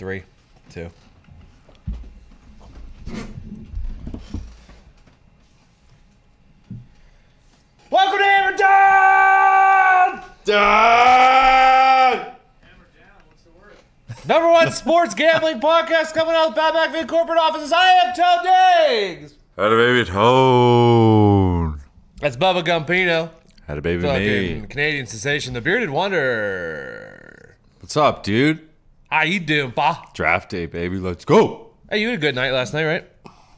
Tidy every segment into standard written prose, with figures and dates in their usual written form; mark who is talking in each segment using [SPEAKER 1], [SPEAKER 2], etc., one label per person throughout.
[SPEAKER 1] 3, 2. Welcome to Hammer Dahn!
[SPEAKER 2] Hammer Dahn, what's the word?
[SPEAKER 1] Number 1 sports gambling podcast coming out of the Pat McAfee corporate offices. I am Toe Diggs.
[SPEAKER 2] Had a baby Tone.
[SPEAKER 1] That's Bubba Gumpino.
[SPEAKER 2] Had a baby
[SPEAKER 1] Fucking
[SPEAKER 2] me.
[SPEAKER 1] Canadian sensation, the bearded wonder.
[SPEAKER 2] What's up, dude?
[SPEAKER 1] How you doing, pa?
[SPEAKER 2] Draft day, baby. Let's go.
[SPEAKER 1] Hey, you had a good night last night, right?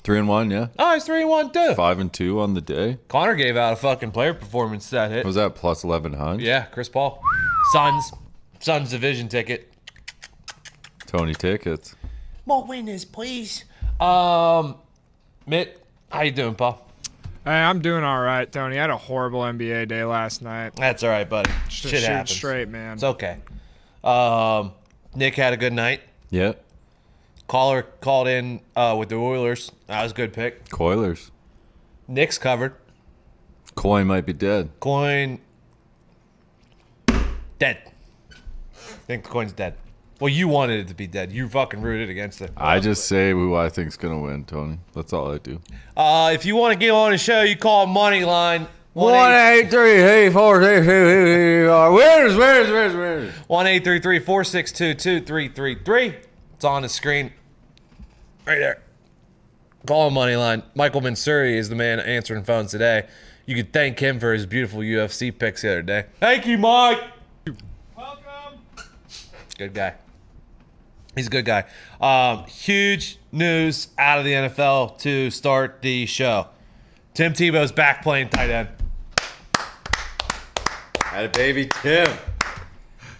[SPEAKER 2] 3-1, yeah.
[SPEAKER 1] Oh, it's 3-1 too.
[SPEAKER 2] 5-2 on the day.
[SPEAKER 1] Connor gave out a fucking player performance stat hit.
[SPEAKER 2] What was that plus 1100?
[SPEAKER 1] Yeah, Chris Paul. Suns division ticket.
[SPEAKER 2] Tony tickets.
[SPEAKER 1] More winners, please. Mitt, how you doing, Paul?
[SPEAKER 3] Hey, I'm doing all right, Tony. I had a horrible NBA day last night.
[SPEAKER 1] That's all right, buddy. Shit happens.
[SPEAKER 3] Straight, man.
[SPEAKER 1] It's okay. Nick had a good night.
[SPEAKER 2] Yeah.
[SPEAKER 1] Caller called in with the Oilers. That was a good pick.
[SPEAKER 2] Coilers.
[SPEAKER 1] Nick's covered.
[SPEAKER 2] Coin might be dead.
[SPEAKER 1] Coin dead. I think the coin's dead. Well, you wanted it to be dead. You fucking rooted against it.
[SPEAKER 2] I just say who I think's going to win, Tony. That's all I do.
[SPEAKER 1] If you want to get on the show, you call Moneyline.
[SPEAKER 2] 1-833-462-2333. Winners.
[SPEAKER 1] 1-833-462-2333. It's on the screen. Right there. Call Moneyline. Michael Mansuri is the man answering phones today. You could thank him for his beautiful UFC picks the other day. Thank you, Mike.
[SPEAKER 3] Welcome.
[SPEAKER 1] Good guy. He's a good guy. Huge news out of the NFL to start the show. Tim Tebow's back playing tight end.
[SPEAKER 2] Had a baby Tim.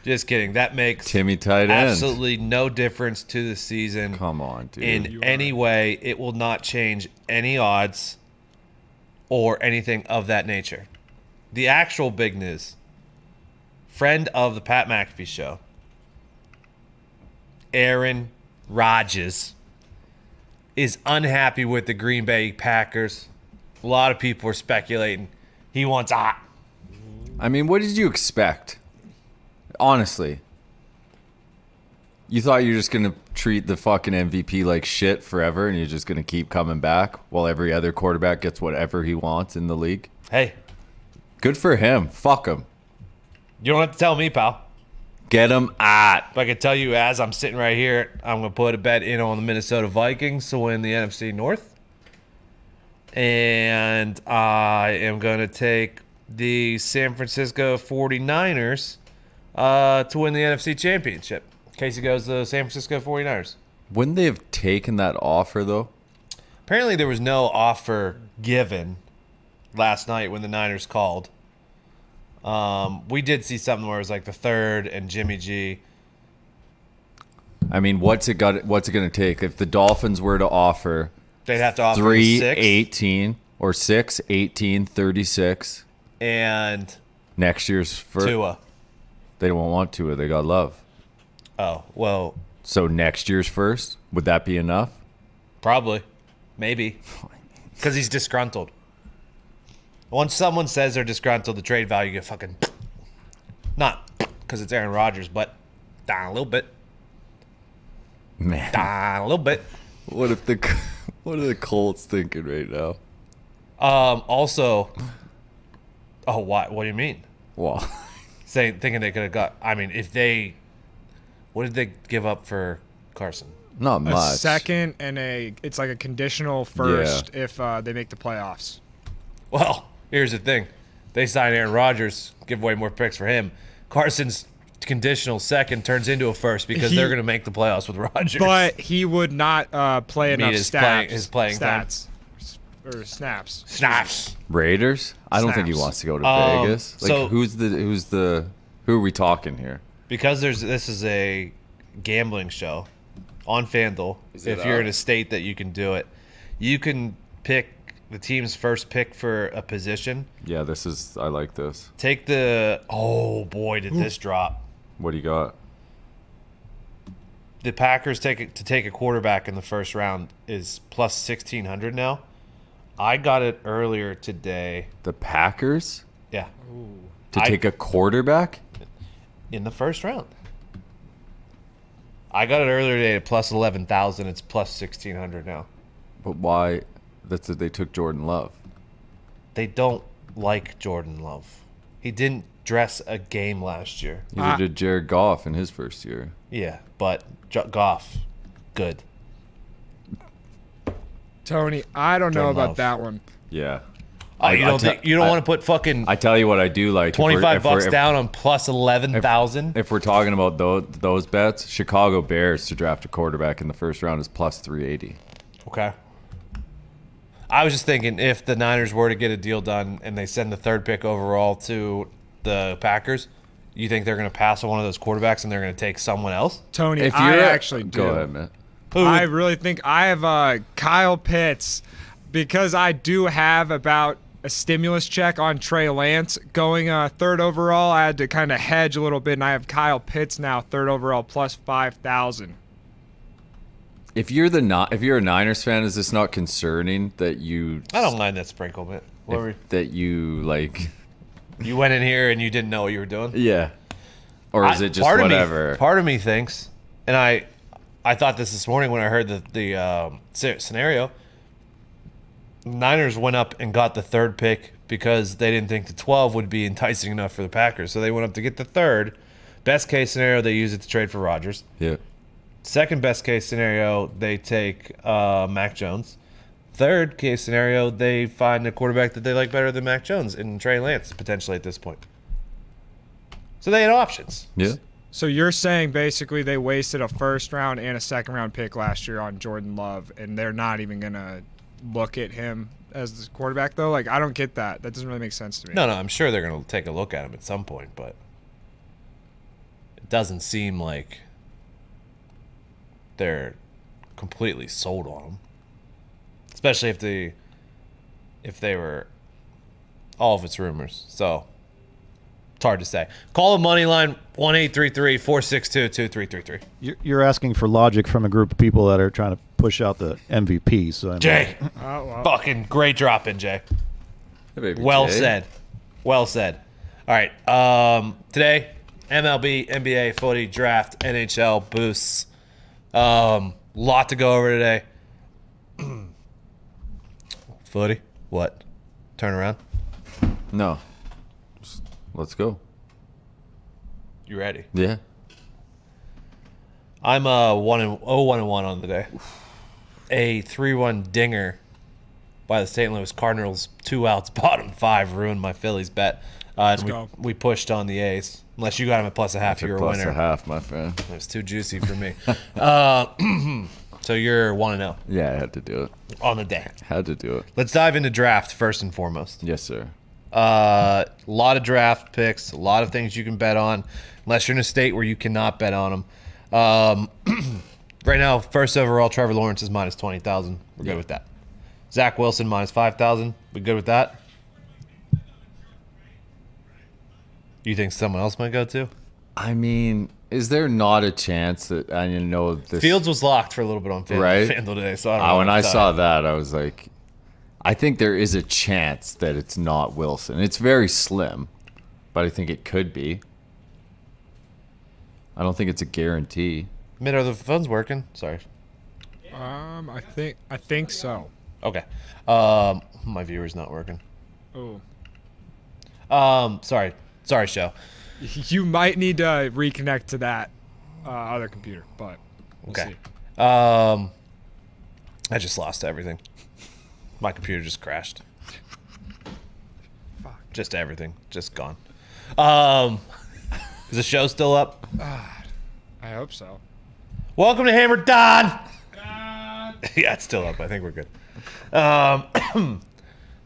[SPEAKER 1] Just kidding. That makes
[SPEAKER 2] Timmy tight end.
[SPEAKER 1] absolutely no difference to the season.
[SPEAKER 2] Come on, dude.
[SPEAKER 1] In any way. It will not change any odds or anything of that nature. The actual big news. Friend of the Pat McAfee show, Aaron Rodgers, is unhappy with the Green Bay Packers. A lot of people are speculating he wants out.
[SPEAKER 2] I mean, what did you expect? Honestly. You thought you were just going to treat the fucking MVP like shit forever and you're just going to keep coming back while every other quarterback gets whatever he wants in the league?
[SPEAKER 1] Hey,
[SPEAKER 2] Good for him. Fuck him.
[SPEAKER 1] you don't have to tell me, pal.
[SPEAKER 2] Get him at.
[SPEAKER 1] But I can tell you, as I'm sitting right here, I'm going to put a bet in on the Minnesota Vikings to win the NFC North. And I am going to take the San Francisco 49ers to win the NFC Championship. Casey goes to the San Francisco 49ers.
[SPEAKER 2] Wouldn't they have taken that offer, though?
[SPEAKER 1] Apparently there was no offer given last night when the Niners called. We did see something where it was like the third and Jimmy G.
[SPEAKER 2] I mean, what's it going to take? If the Dolphins were to offer
[SPEAKER 1] They'd have to offer
[SPEAKER 2] 3,
[SPEAKER 1] 6
[SPEAKER 2] 18, or 6, 18, 36,
[SPEAKER 1] and
[SPEAKER 2] next year's first.
[SPEAKER 1] Tua.
[SPEAKER 2] They don't want Tua. They got Love.
[SPEAKER 1] Oh, well,
[SPEAKER 2] So next year's first, would that be enough?
[SPEAKER 1] probably. Maybe. Because he's disgruntled. Once someone says they're disgruntled, the trade value get fucking... Not because it's Aaron Rodgers, but down a little bit.
[SPEAKER 2] Man,
[SPEAKER 1] Down a little bit.
[SPEAKER 2] what are the Colts thinking right now?
[SPEAKER 1] Also... Oh, what do you mean?
[SPEAKER 2] Well,
[SPEAKER 1] Thinking they could have got... I mean, if they... What did they give up for Carson?
[SPEAKER 2] not
[SPEAKER 3] A
[SPEAKER 2] much.
[SPEAKER 3] second and it's like a conditional first if they make the playoffs.
[SPEAKER 1] Well, here's the thing. They sign Aaron Rodgers, give away more picks for him. Carson's conditional second turns into a first because they're going to make the playoffs with Rodgers.
[SPEAKER 3] But he would not play enough
[SPEAKER 1] his
[SPEAKER 3] stats.
[SPEAKER 1] playing time.
[SPEAKER 3] stats. Or snaps.
[SPEAKER 1] Snaps.
[SPEAKER 2] Raiders? I don't think he
[SPEAKER 3] Snaps.
[SPEAKER 2] wants to go to Vegas. Like,
[SPEAKER 1] so-
[SPEAKER 2] who are we talking here?
[SPEAKER 1] Because this is a gambling show on FanDuel.
[SPEAKER 2] Is it
[SPEAKER 1] If you're
[SPEAKER 2] up?
[SPEAKER 1] in a state that you can do it, you can pick the team's first pick for a position.
[SPEAKER 2] Yeah, I like this.
[SPEAKER 1] Take the... Oh, boy, did this drop.
[SPEAKER 2] What do you got?
[SPEAKER 1] The Packers to take a quarterback in the first round is plus 1,600 now. I got it earlier today.
[SPEAKER 2] The Packers?
[SPEAKER 1] Yeah,
[SPEAKER 2] To take a quarterback?
[SPEAKER 1] in the first round. I got it earlier today at plus 11,000. It's plus 1,600 now.
[SPEAKER 2] But why? That's that they took Jordan Love.
[SPEAKER 1] They don't like Jordan Love. He didn't dress a game last year.
[SPEAKER 2] Neither did Jared Goff in his first year.
[SPEAKER 1] Yeah, but Goff, good.
[SPEAKER 3] Tony, I don't know
[SPEAKER 1] Jordan
[SPEAKER 3] about
[SPEAKER 1] Love.
[SPEAKER 3] that one.
[SPEAKER 2] Yeah.
[SPEAKER 1] You don't want to put fucking
[SPEAKER 2] I tell you what I do like.
[SPEAKER 1] $25 down on plus 11,000?
[SPEAKER 2] If we're talking about those bets, Chicago Bears to draft a quarterback in the first round is plus 380.
[SPEAKER 1] Okay. I was just thinking if the Niners were to get a deal done and they send the third pick overall to the Packers, you think they're going to pass on one of those quarterbacks and they're going to take someone else?
[SPEAKER 3] Tony,
[SPEAKER 2] If
[SPEAKER 3] I
[SPEAKER 2] you're
[SPEAKER 3] actually do.
[SPEAKER 2] Go ahead, man.
[SPEAKER 3] I really think I have Kyle Pitts because I do have about a stimulus check on Trey Lance going third overall. I had to kind of hedge a little bit, and I have Kyle Pitts now third overall plus 5,000.
[SPEAKER 2] If you're a Niners fan, is this not concerning that you
[SPEAKER 1] I don't mind that sprinkle bit.
[SPEAKER 2] that you like?
[SPEAKER 1] You went in here and you didn't know what you were doing?
[SPEAKER 2] Yeah. Or is it just
[SPEAKER 1] part
[SPEAKER 2] whatever?
[SPEAKER 1] Part of me thinks, and I thought this morning when I heard the scenario. Niners went up and got the third pick because they didn't think the 12 would be enticing enough for the Packers. So they went up to get the third. Best case scenario, they use it to trade for Rodgers.
[SPEAKER 2] Yeah.
[SPEAKER 1] Second best case scenario, they take Mac Jones. Third case scenario, they find a quarterback that they like better than Mac Jones in Trey Lance, potentially at this point. So they had options.
[SPEAKER 2] Yeah.
[SPEAKER 3] So you're saying basically they wasted a first round and a second round pick last year on Jordan Love, and they're not even going to look at him as the quarterback, though? Like, I don't get that. That doesn't really make sense to me.
[SPEAKER 1] No, I'm sure they're going to take a look at him at some point, but it doesn't seem like they're completely sold on him. Especially if they were all of it's rumors. So it's hard to say. Call the money line 1-833-462-2333.
[SPEAKER 4] You're asking for logic from a group of people that are trying to push out the MVP. So I mean,
[SPEAKER 1] Jay,
[SPEAKER 3] well.
[SPEAKER 1] fucking great drop in, Jay.
[SPEAKER 2] Hey, baby
[SPEAKER 1] Well
[SPEAKER 2] Jay.
[SPEAKER 1] said. Well said. All right. Today, MLB, NBA, footy, draft, NHL, boosts. Lot to go over today. Footy? What? Turn around?
[SPEAKER 2] No. Just, let's go.
[SPEAKER 1] You ready?
[SPEAKER 2] Yeah.
[SPEAKER 1] I'm 1-1 on the day. A 3-1 dinger by the St. Louis Cardinals. 2 outs, bottom 5, ruined my Phillies bet. And
[SPEAKER 3] go.
[SPEAKER 1] we pushed on the A's. Unless you got him at plus a half, you're a
[SPEAKER 2] Plus
[SPEAKER 1] winner.
[SPEAKER 2] a half, my friend.
[SPEAKER 1] It was too juicy for me. So you're 1-0
[SPEAKER 2] Yeah, I had to do it.
[SPEAKER 1] on the day.
[SPEAKER 2] Had to do it.
[SPEAKER 1] Let's dive into draft first and foremost.
[SPEAKER 2] Yes, sir.
[SPEAKER 1] A lot of draft picks, a lot of things you can bet on, unless you're in a state where you cannot bet on them. Right now, first overall, Trevor Lawrence is minus 20,000. We're good with that. Zach Wilson minus 5,000. We good with that? You think someone else might go too?
[SPEAKER 2] I mean, is there not a chance that I know this?
[SPEAKER 1] Fields was locked for a little bit on
[SPEAKER 2] Right?
[SPEAKER 1] FanDuel today, so I don't know.
[SPEAKER 2] When
[SPEAKER 1] what
[SPEAKER 2] I
[SPEAKER 1] to tell
[SPEAKER 2] saw
[SPEAKER 1] you.
[SPEAKER 2] that, I was like, I think there is a chance that it's not Wilson. It's very slim, but I think it could be. I don't think it's a guarantee.
[SPEAKER 1] Mid, are the phones working? Sorry.
[SPEAKER 3] I think so.
[SPEAKER 1] Okay. My viewer's not working.
[SPEAKER 3] Oh.
[SPEAKER 1] Sorry, show.
[SPEAKER 3] You might need to reconnect to that other computer, but we'll
[SPEAKER 1] Okay.
[SPEAKER 3] see.
[SPEAKER 1] I just lost everything. My computer just crashed.
[SPEAKER 3] Fuck.
[SPEAKER 1] Just everything, just gone. Is the show still up?
[SPEAKER 3] I hope so.
[SPEAKER 1] Welcome to Hammer Dahn. Yeah, it's still up. I think we're good.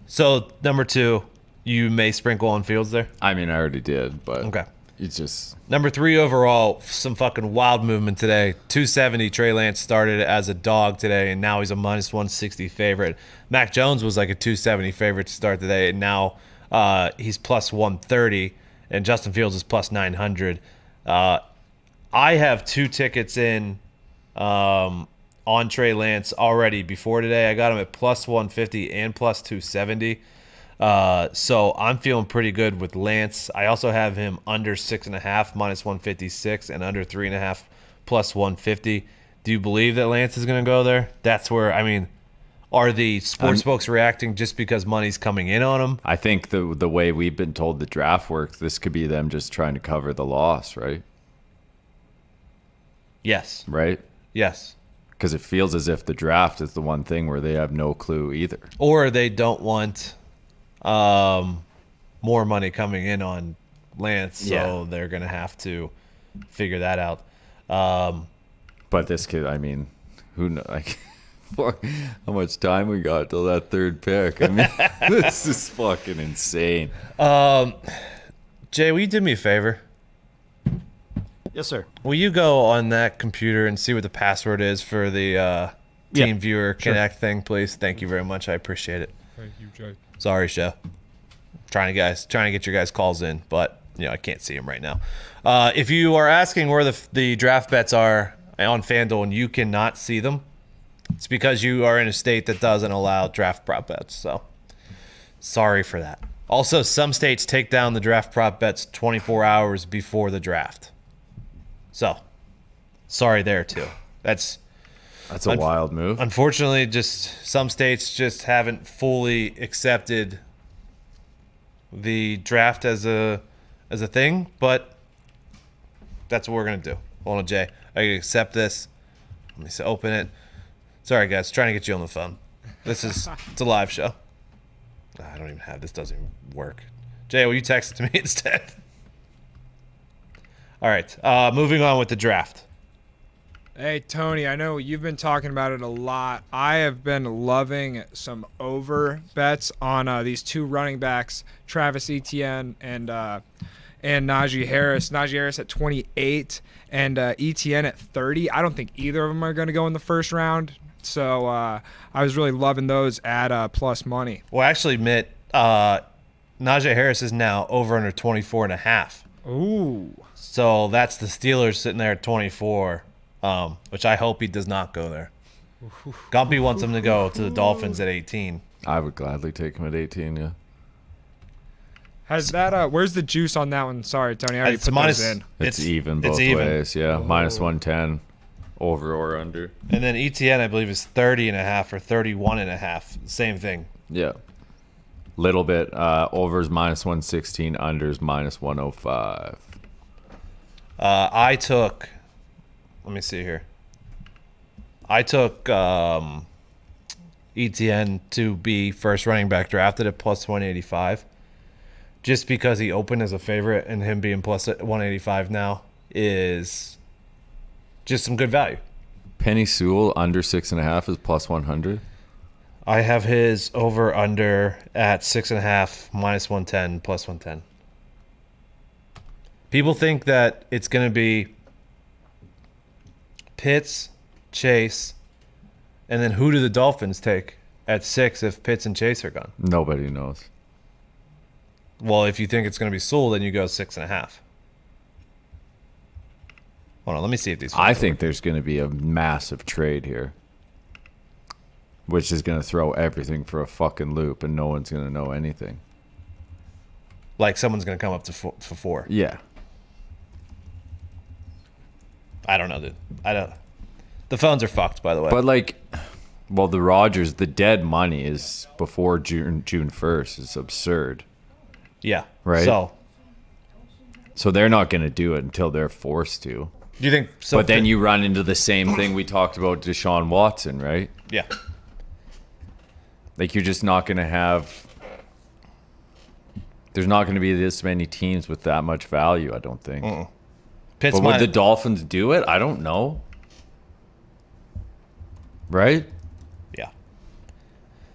[SPEAKER 1] So number 2, you may sprinkle on Fields there.
[SPEAKER 2] I mean, I already did, but
[SPEAKER 1] Okay.
[SPEAKER 2] it's just
[SPEAKER 1] Number 3 overall, some fucking wild movement today. 270, Trey Lance started as a dog today, and now he's a minus 160 favorite. Mac Jones was like a 270 favorite to start today, and now he's plus 130, and Justin Fields is plus 900. I have 2 tickets in on Trey Lance already before today. I got him at plus 150 and plus 270. So I'm feeling pretty good with Lance. I also have him under 6.5 minus 156 and under 3.5 plus 150. Do you believe that Lance is going to go there? That's where, I mean, are the sports books reacting just because money's coming in on them?
[SPEAKER 2] I think the way we've been told the draft works, this could be them just trying to cover the loss, right?
[SPEAKER 1] Yes.
[SPEAKER 2] Right?
[SPEAKER 1] Yes.
[SPEAKER 2] Because it feels as if the draft is the one thing where they have no clue either.
[SPEAKER 1] Or they don't want more money coming in on Lance, so they're going to have to figure that out.
[SPEAKER 2] But this kid, I mean, who knows? Like, fuck, how much time we got till that third pick? I mean, this is fucking insane.
[SPEAKER 1] Jay, will you do me a favor?
[SPEAKER 4] Yes, sir.
[SPEAKER 1] Will you go on that computer and see what the password is for the TeamViewer Connect thing, please? Thank you very much. I appreciate it.
[SPEAKER 3] Thank you, Jay.
[SPEAKER 1] Sorry, show. Trying to get your guys' calls in, but I can't see them right now. If you are asking where the draft bets are on FanDuel and you cannot see them, it's because you are in a state that doesn't allow draft prop bets. So sorry for that. Also, some states take down the draft prop bets 24 hours before the draft. So sorry there too. That's
[SPEAKER 2] a wild move.
[SPEAKER 1] Unfortunately, just some states just haven't fully accepted the draft as a thing, but that's what we're gonna do. Hold on, Jay. I can accept this. Let me open it. Sorry, guys, trying to get you on the phone. It's a live show. I don't even have this. Doesn't even work. Jay, will you text it to me instead? All right. Moving on with the draft.
[SPEAKER 3] Hey, Tony, I know you've been talking about it a lot. I have been loving some over bets on these two running backs, Travis Etienne and Najee Harris. Najee Harris at 28 and Etienne at 30. I don't think either of them are going to go in the first round. So I was really loving those at plus money.
[SPEAKER 1] Well, actually, Mitt, Najee Harris is now over under 24.5.
[SPEAKER 3] Ooh.
[SPEAKER 1] So that's the Steelers sitting there at 24. Which I hope he does not go there. Gumpy wants him to go to the Dolphins at 18.
[SPEAKER 2] I would gladly take him at 18, yeah.
[SPEAKER 3] Has that where's the juice on that one? Sorry, Tony. I already
[SPEAKER 1] It's
[SPEAKER 3] put
[SPEAKER 1] minus-
[SPEAKER 3] those in.
[SPEAKER 2] It's even both
[SPEAKER 1] even.
[SPEAKER 2] ways, yeah. Minus 110, over or under.
[SPEAKER 1] And then ETN, I believe, is 30.5 or 31.5. Same thing.
[SPEAKER 2] Yeah. Little bit. Overs minus 116, unders minus 105.
[SPEAKER 1] I took... Let me see here. I took ETN to be first running back drafted at plus 185. Just because he opened as a favorite and him being plus 185 now is just some good value.
[SPEAKER 2] Penny Sewell under 6.5 is plus 100.
[SPEAKER 1] I have his over under at 6.5 minus 110 plus 110. People think that it's going to be Pitts, Chase, and then who do the Dolphins take at 6 if Pitts and Chase are gone?
[SPEAKER 2] Nobody knows.
[SPEAKER 1] Well, if you think it's going to be Sewell, then you go 6.5. Hold on, let me see if these.
[SPEAKER 2] I think there's going to be a massive trade here, which is going to throw everything for a fucking loop, and no one's going to know anything.
[SPEAKER 1] Like someone's going to come up to for 4.
[SPEAKER 2] Yeah.
[SPEAKER 1] I don't know, dude. I don't. The phones are fucked, by the way.
[SPEAKER 2] But the Rodgers, the dead money is before June 1st. It's absurd.
[SPEAKER 1] Yeah.
[SPEAKER 2] Right? So they're not going to do it until they're forced to.
[SPEAKER 1] Do you think so?
[SPEAKER 2] But then you run into the same thing we talked about Deshaun Watson, right?
[SPEAKER 1] Yeah.
[SPEAKER 2] Like, you're just not going to have... There's not going to be this many teams with that much value, I don't think.
[SPEAKER 1] Pitts
[SPEAKER 2] But would the Dolphins do it? I don't know. Right?
[SPEAKER 1] Yeah.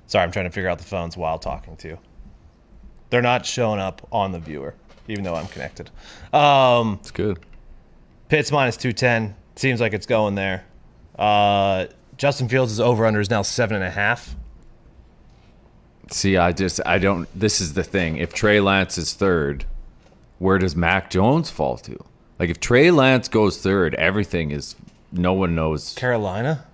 [SPEAKER 1] Sorry, I'm trying to figure out the phones while talking to you. They're not showing up on the viewer, even though I'm connected.
[SPEAKER 2] It's good.
[SPEAKER 1] Pitts minus 210. Seems like it's going there. Justin Fields' over-under is now 7.5.
[SPEAKER 2] See, I don't... This is the thing. If Trey Lance is third, where does Mac Jones fall to? Like, if Trey Lance goes third, everything is... No one knows.
[SPEAKER 1] Carolina?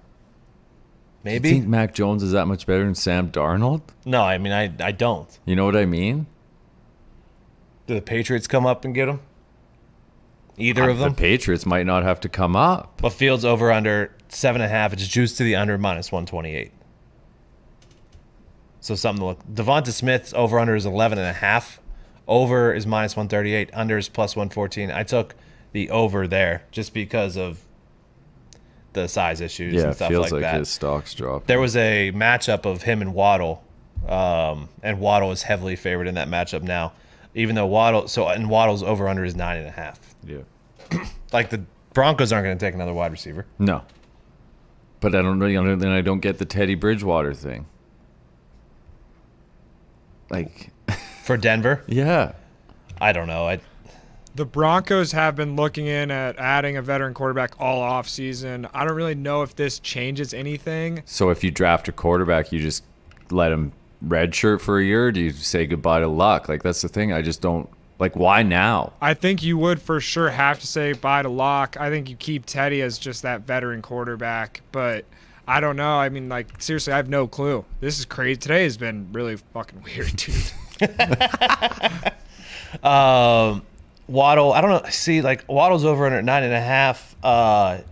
[SPEAKER 2] Do you
[SPEAKER 1] Maybe?
[SPEAKER 2] think Mac Jones is that much better than Sam Darnold?
[SPEAKER 1] No, I mean, I don't.
[SPEAKER 2] You know what I mean?
[SPEAKER 1] Do the Patriots come up and get him? Either of them.
[SPEAKER 2] The Patriots might not have to come up.
[SPEAKER 1] But Fields over under 7.5. It's juiced to the under minus 128. So something to look. Devonta Smith's over under is 11.5. Over is minus 138. Under is plus 114. I took the over there just because of the size issues
[SPEAKER 2] Yeah,
[SPEAKER 1] and
[SPEAKER 2] it
[SPEAKER 1] stuff
[SPEAKER 2] feels
[SPEAKER 1] like
[SPEAKER 2] like
[SPEAKER 1] that.
[SPEAKER 2] his stock's dropped.
[SPEAKER 1] There was a matchup of him and Waddle, and Waddle is heavily favored in that matchup now. Even though Waddle's over under is 9.5.
[SPEAKER 2] Yeah.
[SPEAKER 1] Like the Broncos aren't going to take another wide receiver.
[SPEAKER 2] No. But I don't know. Then I don't get the Teddy Bridgewater thing. Like,
[SPEAKER 1] For Denver,
[SPEAKER 2] yeah.
[SPEAKER 1] I don't know.
[SPEAKER 3] The Broncos have been looking in at adding a veteran quarterback all off season. I don't really know if this changes anything.
[SPEAKER 2] So if you draft a quarterback, you just let him redshirt for a year? Or do you say goodbye to luck? Like, that's the thing. I just don't. Like, why now?
[SPEAKER 3] I think you would for sure have to say bye to Locke. I think you keep Teddy as just that veteran quarterback, but I don't know. I mean, like, seriously, I have no clue. This is crazy. Today has been really fucking weird, dude.
[SPEAKER 1] Waddle, I don't know. See, like Waddle's over under 9.5. I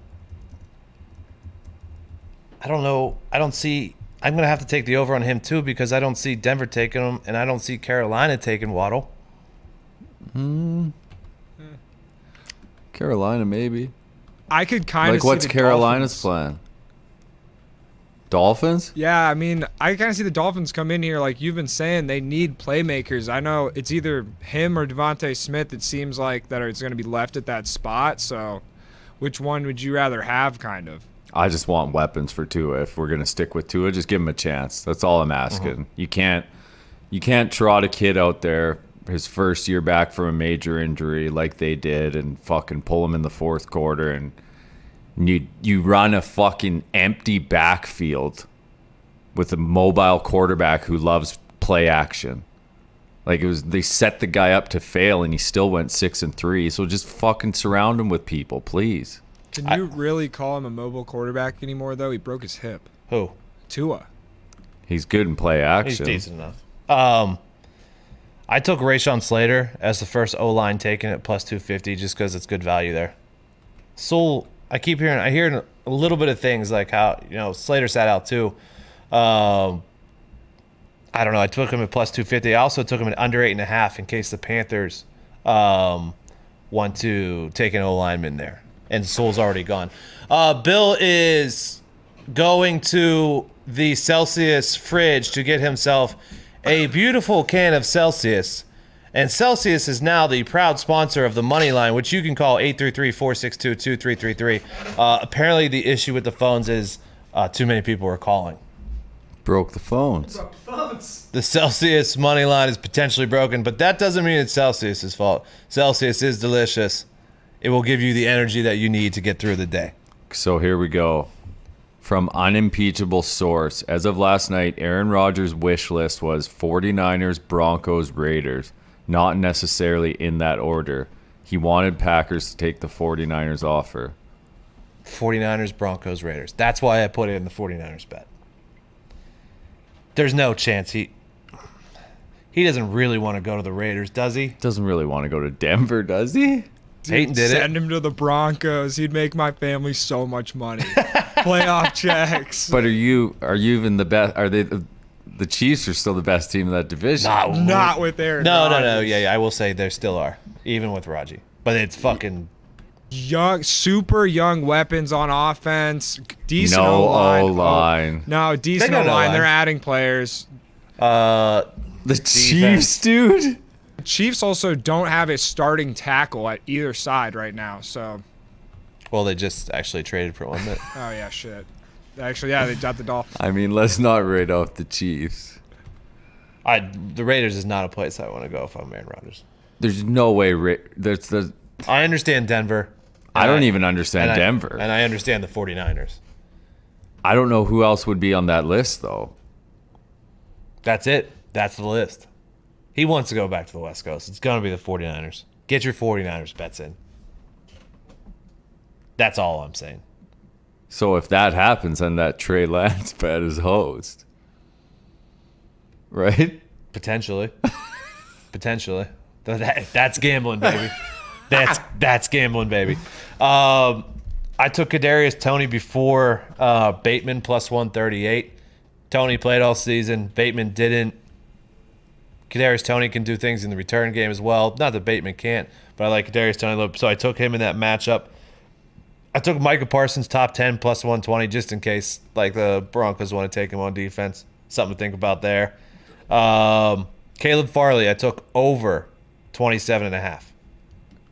[SPEAKER 1] don't know. I don't see. I'm gonna have to take the over on him too because I don't see Denver taking him, and I don't see Carolina taking Waddle.
[SPEAKER 2] Carolina, maybe.
[SPEAKER 3] I could kind of
[SPEAKER 2] Like,
[SPEAKER 3] see
[SPEAKER 2] what's
[SPEAKER 3] the
[SPEAKER 2] Carolina's
[SPEAKER 3] Dolphins.
[SPEAKER 2] plan? Dolphins?
[SPEAKER 3] Yeah, I mean, I kind of see the Dolphins come in here like you've been saying. They need playmakers. I know it's either him or Devontae Smith. It seems like that it's going to be left at that spot. So, which one would you rather have? Kind of.
[SPEAKER 2] I just want weapons for Tua. If we're gonna stick with Tua, just give him a chance. That's all I'm asking. You can't trot a kid out there his first year back from a major injury like they did and fucking pull him in the fourth quarter and you run a fucking empty backfield with a mobile quarterback who loves play action. Like, they set the guy up to fail and he still went 6-3. So just fucking surround him with people, please.
[SPEAKER 3] Can you really call him a mobile quarterback anymore, though? He broke his hip.
[SPEAKER 1] Who?
[SPEAKER 3] Tua.
[SPEAKER 2] He's good in play action.
[SPEAKER 1] He's decent enough. I took Rashawn Slater as the first O-line taken at plus 250 just because it's good value there. Sewell, I hear a little bit of things like how, Slater sat out too. I don't know. I took him at plus 250. I also took him at under 8.5 in case the Panthers want to take an O-lineman there. And Sewell's already gone. Bill is going to the Celsius fridge to get himself a beautiful can of Celsius. And Celsius is now the proud sponsor of the Money Line, which you can call 833-462-2333. Apparently the issue with the phones is too many people are calling.
[SPEAKER 2] Broke the phones.
[SPEAKER 1] The Celsius Money Line is potentially broken, but that doesn't mean it's Celsius's fault. Celsius is delicious. It will give you the energy that you need to get through the day.
[SPEAKER 2] So here we go. From unimpeachable source, as of last night, Aaron Rodgers' wish list was 49ers, Broncos, Raiders. Not necessarily in that order. He wanted Packers to take the 49ers offer.
[SPEAKER 1] 49ers, Broncos, Raiders. That's why I put it in the 49ers bet. There's no chance he doesn't really want to go to the Raiders, does he?
[SPEAKER 2] Doesn't really want to go to Denver, does he?
[SPEAKER 1] Peyton did
[SPEAKER 3] Send him to the Broncos. He'd make my family so much money. Playoff checks.
[SPEAKER 2] But are you even the best? Are they the Chiefs are still the best team in that division?
[SPEAKER 3] Not with Aaron
[SPEAKER 1] No.
[SPEAKER 3] Rodgers.
[SPEAKER 1] Yeah, I will say there still are, even with Raji. But it's fucking
[SPEAKER 3] Young, super young weapons on offense. Decent
[SPEAKER 2] No
[SPEAKER 3] O-line.
[SPEAKER 2] O-line.
[SPEAKER 3] No, decent
[SPEAKER 1] They got an
[SPEAKER 3] O-line.
[SPEAKER 1] O-line.
[SPEAKER 3] They're adding players.
[SPEAKER 2] The Chiefs, dude.
[SPEAKER 3] Chiefs also don't have a starting tackle at either side right now. So,
[SPEAKER 1] well, they just actually traded for one. But
[SPEAKER 3] oh yeah, shit. Actually, yeah, they got the Dolphins.
[SPEAKER 2] I mean, let's not write off the Chiefs.
[SPEAKER 1] the Raiders is not a place I want to go if I'm Aaron Rodgers.
[SPEAKER 2] There's no way.
[SPEAKER 1] I understand Denver.
[SPEAKER 2] I don't even understand Denver.
[SPEAKER 1] And I understand the 49ers.
[SPEAKER 2] I don't know who else would be on that list, though.
[SPEAKER 1] That's it. That's the list. He wants to go back to the West Coast. It's going to be the 49ers. Get your 49ers bets in. That's all I'm saying.
[SPEAKER 2] So if that happens, then that Trey Lance bet is host. Right?
[SPEAKER 1] Potentially. Potentially. That's gambling, baby. That's gambling, baby. I took Kadarius Toney before Bateman plus 138. Toney played all season. Bateman didn't. Kadarius Toney can do things in the return game as well. Not that Bateman can't, but I like Kadarius Toney a little. So I took him in that matchup. I took Micah Parsons top 10 plus 120 just in case like the Broncos want to take him on defense. Something to think about there. Caleb Farley, I took over 27.5.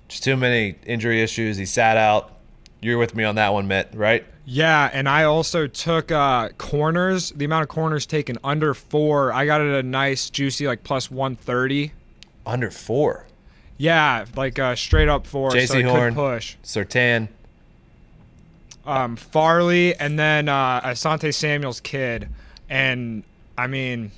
[SPEAKER 1] Just too many injury issues. He sat out. You're with me on that one, Mitt, right?
[SPEAKER 3] Yeah, and I also took corners. The amount of corners taken under 4. I got it at a nice, juicy, like plus 130.
[SPEAKER 1] Under 4.
[SPEAKER 3] Yeah, like straight up 4.
[SPEAKER 1] JC
[SPEAKER 3] so it
[SPEAKER 1] Horn,
[SPEAKER 3] could push.
[SPEAKER 1] Surtain.
[SPEAKER 3] Farley, and then Asante Samuel's kid. And, I mean,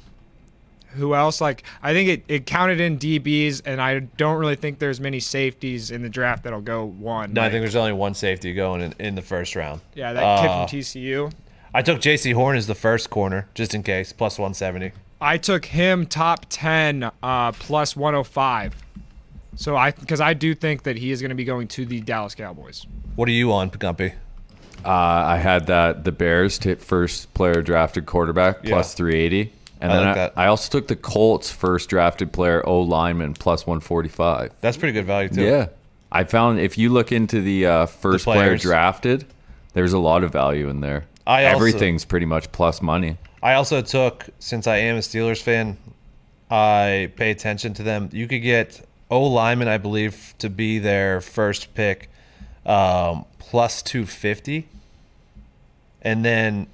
[SPEAKER 3] who else? Like, I think it counted in DBs, and I don't really think there's many safeties in the draft that'll go 1.
[SPEAKER 1] No,
[SPEAKER 3] like,
[SPEAKER 1] I think there's only one safety going in the first round.
[SPEAKER 3] Yeah, that kid from TCU.
[SPEAKER 1] I took JC Horn as the first corner, just in case, plus 170.
[SPEAKER 3] I took him top 10 plus 105. So because I do think that he is going to be going to the Dallas Cowboys.
[SPEAKER 1] What are you on, Gumpy?
[SPEAKER 2] I had the Bears first player drafted quarterback plus 380. And then
[SPEAKER 1] like that.
[SPEAKER 2] I also took the Colts first drafted player O lineman plus 145.
[SPEAKER 1] That's pretty good value, too.
[SPEAKER 2] Yeah. I found if you look into the first player
[SPEAKER 1] players.
[SPEAKER 2] drafted, there's a lot of value in there. Everything's pretty much plus money.
[SPEAKER 1] I also took, since I am a Steelers fan, I pay attention to them. You could get O lineman, I believe, to be their first pick plus 250. And then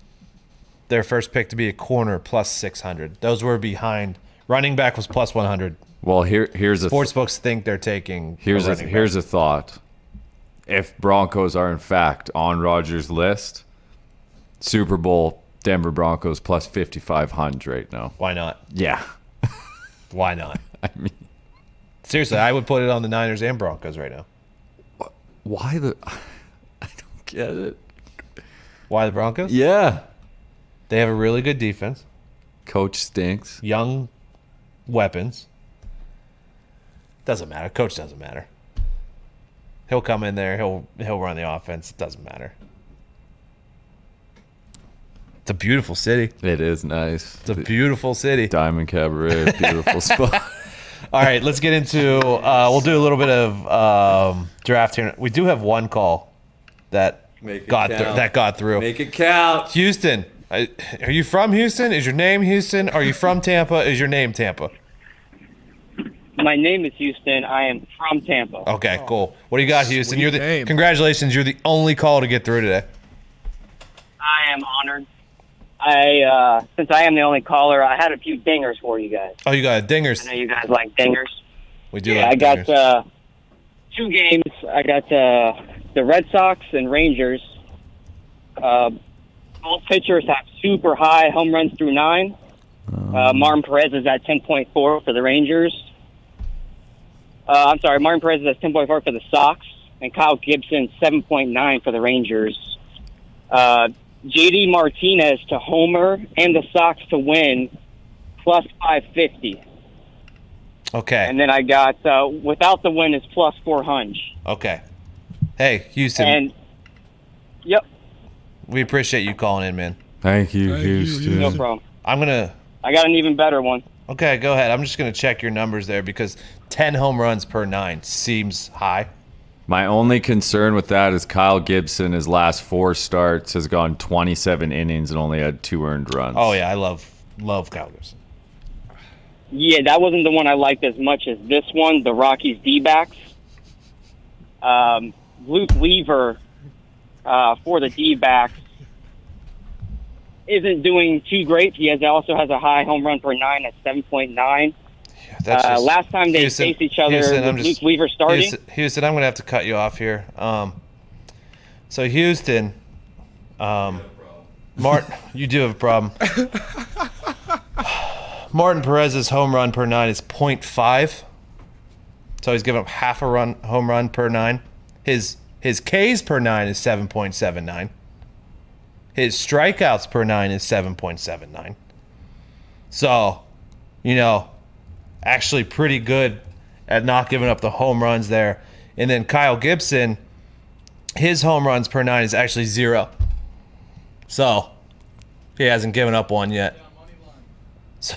[SPEAKER 1] their first pick to be a corner plus 600. Those were behind. Running back was plus 100.
[SPEAKER 2] Well, here's a
[SPEAKER 1] Sportsbooks think they're taking.
[SPEAKER 2] here's a thought. If Broncos are in fact on Rodgers' list, Super Bowl Denver Broncos plus 5,500 right now.
[SPEAKER 1] Why not?
[SPEAKER 2] Yeah.
[SPEAKER 1] Why not?
[SPEAKER 2] I mean,
[SPEAKER 1] Seriously, I would put it on the Niners and Broncos right now.
[SPEAKER 2] why the? I don't get it.
[SPEAKER 1] Why the Broncos?
[SPEAKER 2] Yeah.
[SPEAKER 1] They have a really good defense.
[SPEAKER 2] Coach stinks.
[SPEAKER 1] Young weapons. Doesn't matter. Coach doesn't matter. He'll come in there. He'll run the offense. It doesn't matter. It's a beautiful city.
[SPEAKER 2] It is nice.
[SPEAKER 1] It's a beautiful city.
[SPEAKER 2] Diamond Cabaret, beautiful spot.
[SPEAKER 1] All right, let's get into. We'll do a little bit of draft here. We do have one call that got through.
[SPEAKER 2] Make it count.
[SPEAKER 1] Houston. Are you from Houston? Is your name Houston? Are you from Tampa? Is your name Tampa?
[SPEAKER 5] My name is Houston. I am from Tampa.
[SPEAKER 1] Okay, cool. What do you got, Houston?
[SPEAKER 3] Sweet name.
[SPEAKER 1] Congratulations. You're the only call to get through today.
[SPEAKER 5] I am honored. Since I am the only caller, I had a few dingers for you guys.
[SPEAKER 1] Oh, you got dingers.
[SPEAKER 5] I know you guys like dingers.
[SPEAKER 1] We do.
[SPEAKER 5] Yeah,
[SPEAKER 1] like
[SPEAKER 5] I
[SPEAKER 1] dingers.
[SPEAKER 5] got 2 games. I got the Red Sox and Rangers. Both pitchers have super high home runs through 9. Martin Perez is at 10.4 for the Rangers. I'm sorry, Martin Perez is at 10.4 for the Sox, and Kyle Gibson 7.9 for the Rangers. JD Martinez to homer and the Sox to win plus 550.
[SPEAKER 1] Okay.
[SPEAKER 5] And then I got without the win is plus 400.
[SPEAKER 1] Okay. Hey, Houston.
[SPEAKER 5] And yep,
[SPEAKER 1] We appreciate you calling in, man.
[SPEAKER 2] Thank you,
[SPEAKER 3] Thank you,
[SPEAKER 2] Houston.
[SPEAKER 5] no problem.
[SPEAKER 1] I'm gonna.
[SPEAKER 5] I got an even better one.
[SPEAKER 1] Okay, go ahead. I'm just gonna check your numbers there because 10 home runs per 9 seems high.
[SPEAKER 2] My only concern with that is Kyle Gibson, his last 4 starts, has gone 27 innings and only had 2 earned runs.
[SPEAKER 1] Oh yeah, I love Kyle Gibson.
[SPEAKER 5] Yeah, that wasn't the one I liked as much as this one, the Rockies D-backs. Luke Weaver for the D-backs isn't doing too great. He also has a high home run per 9 at 7.9.
[SPEAKER 1] Yeah,
[SPEAKER 5] last time they faced each other with Luke Weaver starting.
[SPEAKER 1] Houston, I'm going to have to cut you off here. So Houston, you do have a problem. Martin Perez's home run per 9 is 0.5. So he's given up half a home run per 9. His Ks per 9 is 7.79. His strikeouts per 9 is 7.79. So, actually pretty good at not giving up the home runs there. And then Kyle Gibson, his home runs per 9 is actually 0. So he hasn't given up one yet. So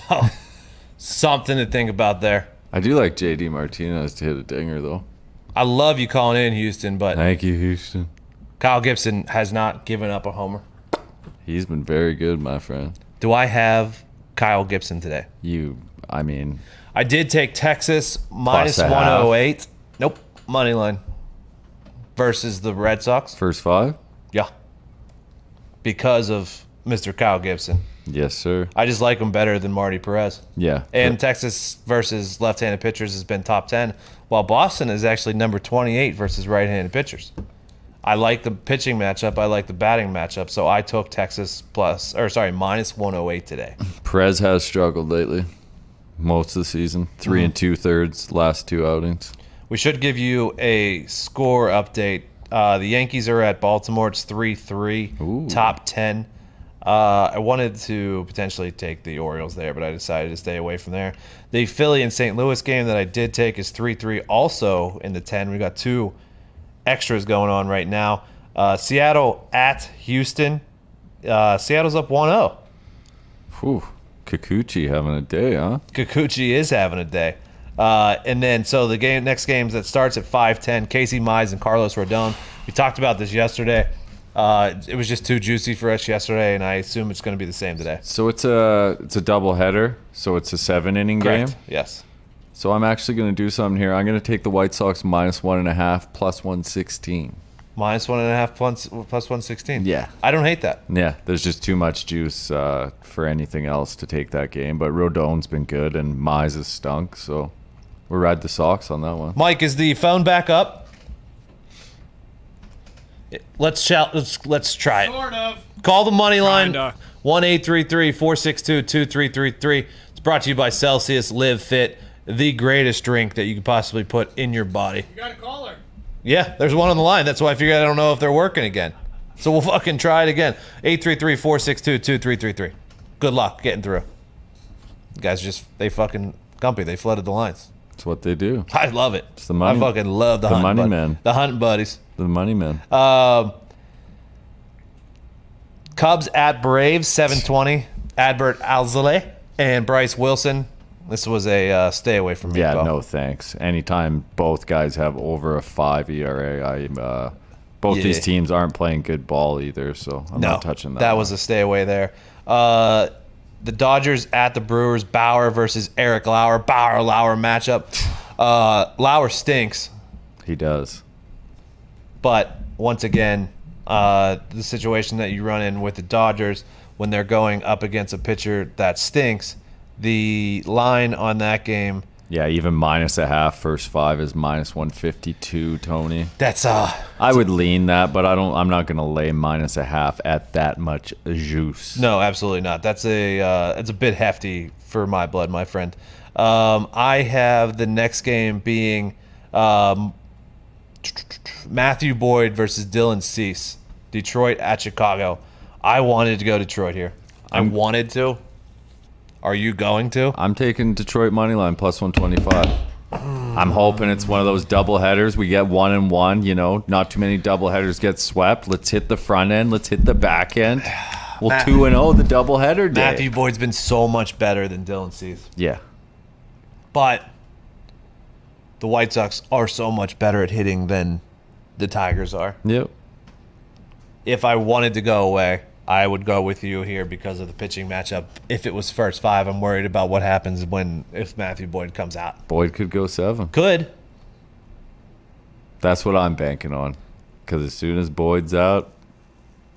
[SPEAKER 1] something to think about there.
[SPEAKER 2] I do like JD Martinez to hit a dinger, though.
[SPEAKER 1] I love you calling in, Houston, but
[SPEAKER 2] Thank you, Houston.
[SPEAKER 1] Kyle Gibson has not given up a homer.
[SPEAKER 2] He's been very good, my friend.
[SPEAKER 1] Do I have Kyle Gibson today?
[SPEAKER 2] I
[SPEAKER 1] did take Texas minus
[SPEAKER 2] a half.
[SPEAKER 1] 108. Nope, money line versus the Red Sox.
[SPEAKER 2] First 5?
[SPEAKER 1] Yeah, because of Mr. Kyle Gibson.
[SPEAKER 2] Yes, sir.
[SPEAKER 1] I just like him better than Marty Perez.
[SPEAKER 2] Yeah.
[SPEAKER 1] And Texas versus left-handed pitchers has been top 10, while Boston is actually number 28 versus right-handed pitchers. I like the pitching matchup. I like the batting matchup. So I took Texas minus 108 today.
[SPEAKER 2] Perez has struggled lately. Most of the season. 3 2/3 last 2 outings.
[SPEAKER 1] We should give you a score update. The Yankees are at Baltimore. It's 3-3,
[SPEAKER 2] Ooh.
[SPEAKER 1] top 10. I wanted to potentially take the Orioles there, but I decided to stay away from there. The Philly and St. Louis game that I did take is 3-3, also in the 10. We got 2 extras going on right now. Seattle at Houston. Seattle's up 1-0.
[SPEAKER 2] Whew. Kikuchi having a day, huh?
[SPEAKER 1] Kikuchi is having a day. And then, so the next game that starts at 5:10, Casey Mize and Carlos Rodon. We talked about this yesterday. It was just too juicy for us yesterday, and I assume it's going to be the same today.
[SPEAKER 2] So it's a double header. So it's a 7-inning game.
[SPEAKER 1] Correct. Yes.
[SPEAKER 2] So I'm actually going to do something here. I'm going to take the White Sox minus 1.5 plus 116.
[SPEAKER 1] Minus 1.5 plus 116.
[SPEAKER 2] Yeah.
[SPEAKER 1] I don't hate that.
[SPEAKER 2] Yeah, there's just too much juice for anything else to take that game. But Rodon's been good and Mize has stunk, so we'll ride the Sox on that one.
[SPEAKER 1] Mike, is the phone back up? Let's try it.
[SPEAKER 3] Sort of.
[SPEAKER 1] Call the money line.
[SPEAKER 3] Kinda.
[SPEAKER 1] 1-833-462-2333. It's brought to you by Celsius Live Fit, the greatest drink that you could possibly put in your body.
[SPEAKER 3] You got a caller.
[SPEAKER 1] Yeah, there's one on the line. That's why I figured I don't know if they're working again. So we'll fucking try it again. 833-462-2333. Good luck getting through. You guys they fucking gumpy. They flooded the lines.
[SPEAKER 2] That's what they do.
[SPEAKER 1] I love it.
[SPEAKER 2] It's the money.
[SPEAKER 1] I fucking love the
[SPEAKER 2] money
[SPEAKER 1] hunting
[SPEAKER 2] man.
[SPEAKER 1] The hunting buddies.
[SPEAKER 2] The money man.
[SPEAKER 1] Cubs at Braves, 7:20. Adbert Alzolay and Bryce Wilson. This was a stay away from me.
[SPEAKER 2] Yeah,
[SPEAKER 1] Bo.
[SPEAKER 2] no thanks. Anytime both guys have over a 5 ERA, both these teams aren't playing good ball either, so I'm not touching that.
[SPEAKER 1] That was a stay away there. The Dodgers at the Brewers, Bauer versus Eric Lauer. Bauer-Lauer matchup. Lauer stinks,
[SPEAKER 2] He does.
[SPEAKER 1] but once again, the situation that you run in with the Dodgers when they're going up against a pitcher that stinks, the line on that game,
[SPEAKER 2] Yeah, even minus a half first 5 is minus 152, Tony.
[SPEAKER 1] that's
[SPEAKER 2] I would lean that, but I'm not gonna lay minus a half at that much juice.
[SPEAKER 1] no, absolutely not. That's it's a bit hefty for my blood, my friend. I have the next game being Matthew Boyd versus Dylan Cease. Detroit at Chicago. I wanted to go Detroit here. I wanted to. Are you going to?
[SPEAKER 2] I'm taking Detroit money line plus 125. I'm hoping it's one of those double headers. We get 1 and 1. You know, not too many double headers get swept. Let's hit the front end. Let's hit the back end. Well, 2-0 the double header day.
[SPEAKER 1] Matthew Boyd's been so much better than Dylan Cease.
[SPEAKER 2] Yeah.
[SPEAKER 1] But the White Sox are so much better at hitting than the Tigers are.
[SPEAKER 2] Yep.
[SPEAKER 1] If I wanted to go away, I would go with you here because of the pitching matchup. If it was first 5, I'm worried about what happens if Matthew Boyd comes out.
[SPEAKER 2] Boyd could go 7.
[SPEAKER 1] Could.
[SPEAKER 2] That's what I'm banking on. Because as soon as Boyd's out,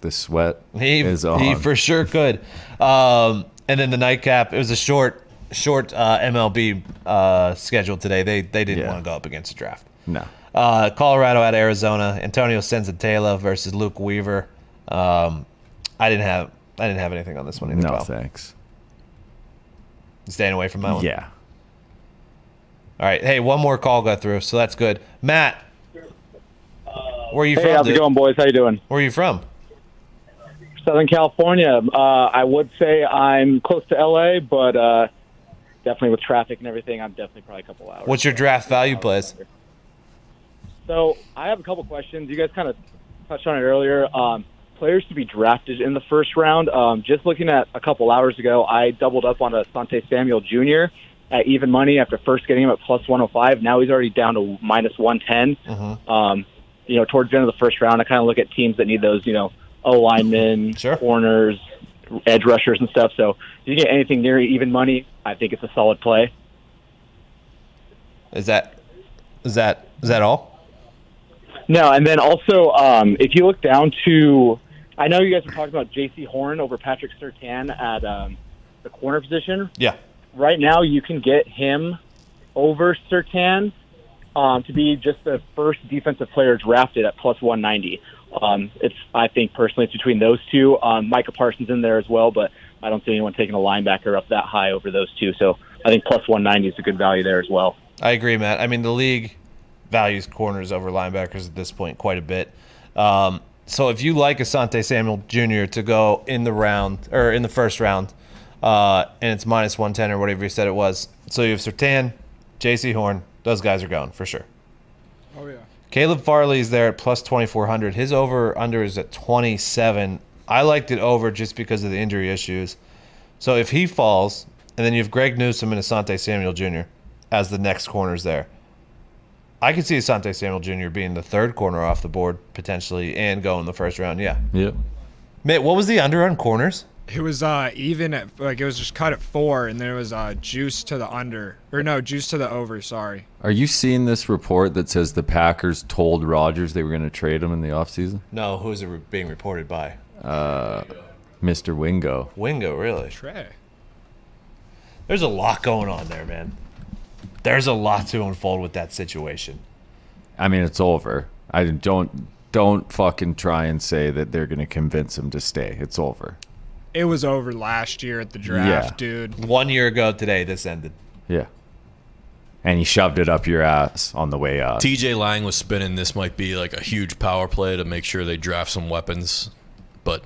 [SPEAKER 2] the sweat is on.
[SPEAKER 1] He for sure could. And then the nightcap, it was a short MLB schedule today. They didn't want to go up against the draft.
[SPEAKER 2] No.
[SPEAKER 1] Colorado at Arizona. Antonio Senzatela versus Luke Weaver. I didn't have anything on this one either.
[SPEAKER 2] No,
[SPEAKER 1] Kyle.
[SPEAKER 2] thanks.
[SPEAKER 1] You staying away from that one?
[SPEAKER 2] Yeah.
[SPEAKER 1] All right. Hey, one more call got through, so that's good. Matt, where are you from?
[SPEAKER 6] Hey, how's
[SPEAKER 1] dude?
[SPEAKER 6] it going, boys? How you doing?
[SPEAKER 1] Where are you from?
[SPEAKER 6] Southern California. I would say I'm close to LA, but definitely with traffic and everything, I'm definitely probably a couple hours.
[SPEAKER 1] What's your draft value plays?
[SPEAKER 6] So I have a couple questions. You guys kind of touched on it earlier. Players to be drafted in the first round. Just looking at a couple hours ago, I doubled up on Asante Samuel Jr. at even money after first getting him at plus 105. Now he's already down to minus 110. Towards the end of the first round, I kind of look at teams that need those, O-linemen,
[SPEAKER 1] Sure.
[SPEAKER 6] corners, edge rushers and stuff. So if you get anything near even money, I think it's a solid play.
[SPEAKER 1] Is that all?
[SPEAKER 6] No, and then also, if you look down to, I know you guys were talking about J.C. Horn over Patrick Surtain at the corner position.
[SPEAKER 1] Yeah.
[SPEAKER 6] Right now, you can get him over Surtain to be just the first defensive player drafted at plus 190. I think personally it's between those two. Micah Parsons in there as well, but I don't see anyone taking a linebacker up that high over those two. So I think plus 190 is a good value there as well.
[SPEAKER 1] I agree, Matt. I mean, the league values corners over linebackers at this point quite a bit. So if you like Asante Samuel Jr. to go in the first round, and it's minus 110 or whatever you said it was, so you have Surtain, J.C. Horn, those guys are going for sure.
[SPEAKER 3] Oh, yeah.
[SPEAKER 1] Caleb Farley's there at plus 2,400. His over-under is at 27. I liked it over just because of the injury issues. So if he falls, and then you have Greg Newsome and Asante Samuel Jr. as the next corners there, I could see Asante Samuel Jr. being the third corner off the board potentially and go in the first round. Yeah.
[SPEAKER 2] Yep.
[SPEAKER 1] Mitt, what was the under on corners?
[SPEAKER 3] It was even at, it was just cut at 4, and then it was juice to the under. Or no, juice to the over, sorry.
[SPEAKER 2] Are you seeing this report that says the Packers told Rodgers they were going to trade him in the offseason?
[SPEAKER 1] No, who is it being reported by?
[SPEAKER 2] Mr. Wingo.
[SPEAKER 1] Wingo, really?
[SPEAKER 3] Trey.
[SPEAKER 1] There's a lot going on there, man. There's a lot to unfold with that situation.
[SPEAKER 2] I mean, it's over. I don't fucking try and say that they're going to convince him to stay. It's over.
[SPEAKER 3] It was over last year at the draft, dude.
[SPEAKER 1] 1 year ago today, this ended.
[SPEAKER 2] Yeah. And he shoved it up your ass on the way out.
[SPEAKER 7] TJ Lang was spinning this might be like a huge power play to make sure they draft some weapons, but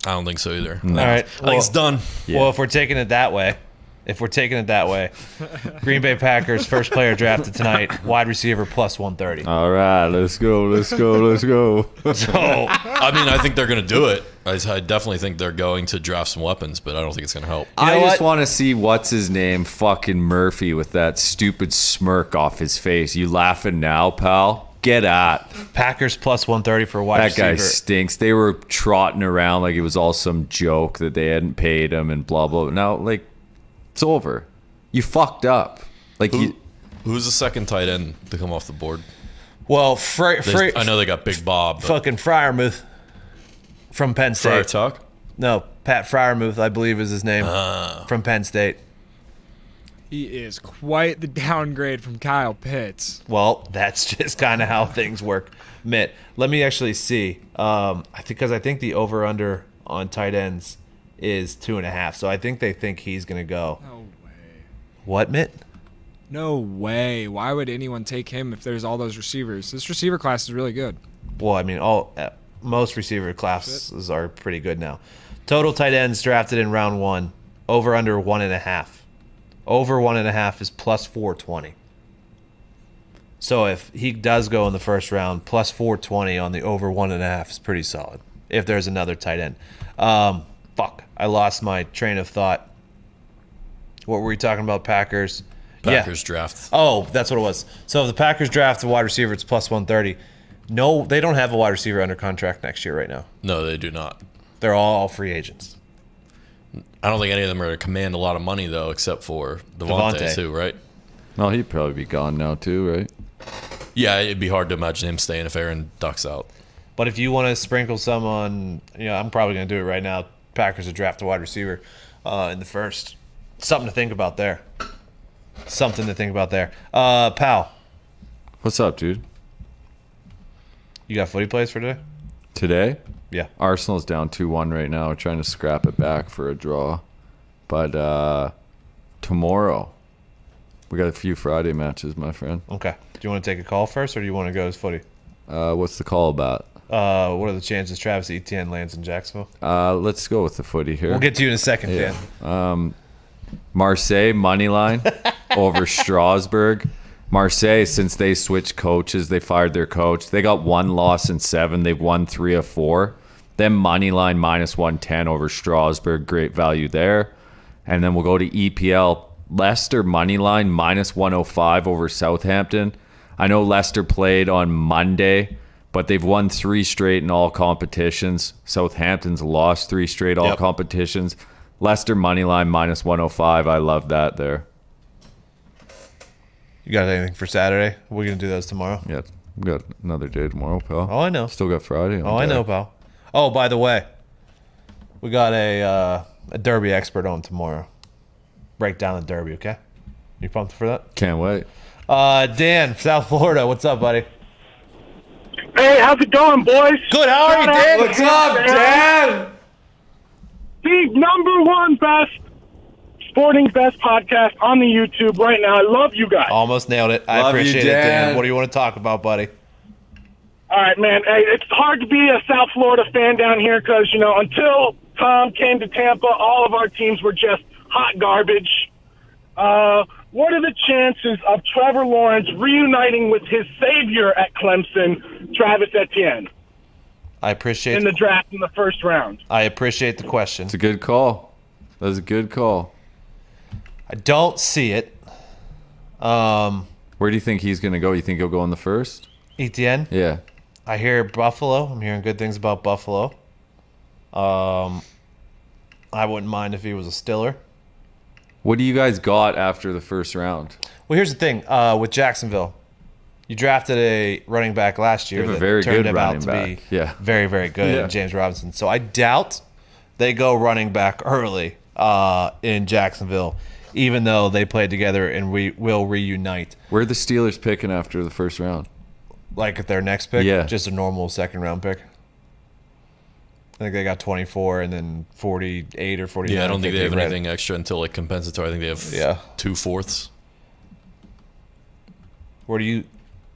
[SPEAKER 7] I don't think so either.
[SPEAKER 2] No.
[SPEAKER 1] All right.
[SPEAKER 7] I think it's done.
[SPEAKER 2] Yeah.
[SPEAKER 1] Well, if we're taking it that way, Green Bay Packers first player drafted tonight, wide receiver plus 130.
[SPEAKER 2] All right, let's go.
[SPEAKER 1] So,
[SPEAKER 7] I mean, I think they're going to do it. I definitely think they're going to draft some weapons, but I don't think it's going to help.
[SPEAKER 2] I
[SPEAKER 1] know
[SPEAKER 2] just
[SPEAKER 1] what?
[SPEAKER 2] want to see what's his name, fucking Murphy, with that stupid smirk off his face. You laughing now, pal? Get at.
[SPEAKER 1] Packers plus 130 for a wide
[SPEAKER 2] That
[SPEAKER 1] receiver.
[SPEAKER 2] guy stinks. They were trotting around like it was all some joke that they hadn't paid him and blah, blah. Now, like, it's over. You fucked up. Like,
[SPEAKER 7] Who's the second tight end to come off the board?
[SPEAKER 1] Well,
[SPEAKER 7] I know they got Big Bob. But
[SPEAKER 1] fucking Freiermuth from Penn State.
[SPEAKER 7] Friar Tuck?
[SPEAKER 1] No, Pat Freiermuth, I believe is his name, from Penn State.
[SPEAKER 3] He is quite the downgrade from Kyle Pitts.
[SPEAKER 1] Well, that's just kind of how things work. Mitt, let me actually see. I think the over-under on tight ends is 2.5. So I think they think he's going to go.
[SPEAKER 3] No way.
[SPEAKER 1] What, Mitt?
[SPEAKER 3] No way. Why would anyone take him if there's all those receivers? This receiver class is really good.
[SPEAKER 1] Well, I mean, most receiver classes are pretty good now. Total tight ends drafted in round 1, over under 1.5. Over 1.5 is plus 420. So if he does go in the first round, plus 420 on the over 1.5 is pretty solid. If there's another tight end. I lost my train of thought. What were we talking about? Packers
[SPEAKER 7] draft.
[SPEAKER 1] Oh, that's what it was. So if the Packers draft a wide receiver, it's plus 130. No, they don't have a wide receiver under contract next year right now.
[SPEAKER 7] No, they do not.
[SPEAKER 1] They're all free agents.
[SPEAKER 7] I don't think any of them are going to command a lot of money, though, except for Devontae, too, right?
[SPEAKER 2] well, he'd probably be gone now, too, right?
[SPEAKER 7] Yeah, it'd be hard to imagine him staying if Aaron ducks out.
[SPEAKER 1] But if you want to sprinkle some on, I'm probably going to do it right now. Packers to draft a wide receiver in the first. Something to think about there. Pal,
[SPEAKER 2] What's up, dude?
[SPEAKER 1] you got footy plays for today?
[SPEAKER 2] Today?
[SPEAKER 1] Yeah.
[SPEAKER 2] Arsenal's down 2-1 right now. We're trying to scrap it back for a draw. But tomorrow, we got a few Friday matches, my friend.
[SPEAKER 1] Okay. Do you want to take a call first, or do you want to go as footy?
[SPEAKER 2] What's the call about?
[SPEAKER 1] What are the chances Travis Etienne lands in Jacksonville?
[SPEAKER 2] Let's go with the footy here.
[SPEAKER 1] We'll get to you in a second, Dan.
[SPEAKER 2] Marseille money line over Strasbourg. Marseille, since they switched coaches, they fired their coach. They got 1 loss in 7. They've won 3 of 4. Then money line -110 over Strasbourg. Great value there. And then we'll go to EPL. Leicester money line -105 over Southampton. I know Leicester played on Monday, but they've won 3 straight in all competitions. Southampton's lost 3 straight all competitions. Leicester money line -105. I love that there.
[SPEAKER 1] You got anything for Saturday? We're going to do those tomorrow.
[SPEAKER 2] Yeah, we got another day tomorrow, pal.
[SPEAKER 1] Oh, I know.
[SPEAKER 2] Still got Friday.
[SPEAKER 1] Oh, I know, pal. Oh, by the way, we got a Derby expert on tomorrow. Break down the Derby, okay? You pumped for that?
[SPEAKER 2] Can't wait.
[SPEAKER 1] Dan, South Florida. What's up, buddy?
[SPEAKER 8] Hey, how's it going, boys?
[SPEAKER 1] Good. How are you, Dan?
[SPEAKER 2] What's up, Dan?
[SPEAKER 8] The #1 best sporting best podcast on the YouTube right now. I love you guys.
[SPEAKER 1] Almost nailed it. I
[SPEAKER 2] Love you,
[SPEAKER 1] appreciate it, Dan.
[SPEAKER 2] Dan.
[SPEAKER 1] What do you want to talk about, buddy?
[SPEAKER 8] All right, man. Hey, it's hard to be a South Florida fan down here because, until Tom came to Tampa, all of our teams were just hot garbage. What are the chances of Trevor Lawrence reuniting with his savior at Clemson, Travis Etienne,
[SPEAKER 1] I appreciate
[SPEAKER 8] in the draft in the first round?
[SPEAKER 1] I appreciate the question.
[SPEAKER 2] It's a good call. That was a good call.
[SPEAKER 1] I don't see it.
[SPEAKER 2] Where do you think he's going to go? You think he'll go in the first?
[SPEAKER 1] Etienne?
[SPEAKER 2] Yeah.
[SPEAKER 1] I hear Buffalo. I'm hearing good things about Buffalo. I wouldn't mind if he was a Stiller.
[SPEAKER 2] What do you guys got after the first round?
[SPEAKER 1] Well, here's the thing with Jacksonville. You drafted a running back last year
[SPEAKER 2] They have a
[SPEAKER 1] that
[SPEAKER 2] very
[SPEAKER 1] turned
[SPEAKER 2] good
[SPEAKER 1] him out
[SPEAKER 2] running
[SPEAKER 1] to
[SPEAKER 2] back.
[SPEAKER 1] be
[SPEAKER 2] Yeah.
[SPEAKER 1] very, very good,
[SPEAKER 2] Yeah.
[SPEAKER 1] James Robinson. So I doubt they go running back early in Jacksonville, even though they played together and we will reunite.
[SPEAKER 2] Where are the Steelers picking after the first round?
[SPEAKER 1] Like their next pick,
[SPEAKER 2] Yeah.
[SPEAKER 1] just a normal second-round pick. I think they got 24 and then 48 or 49.
[SPEAKER 7] Yeah, I don't think they have
[SPEAKER 1] read.
[SPEAKER 7] anything extra until like compensatory. I think they have 2/4.
[SPEAKER 1] Where do you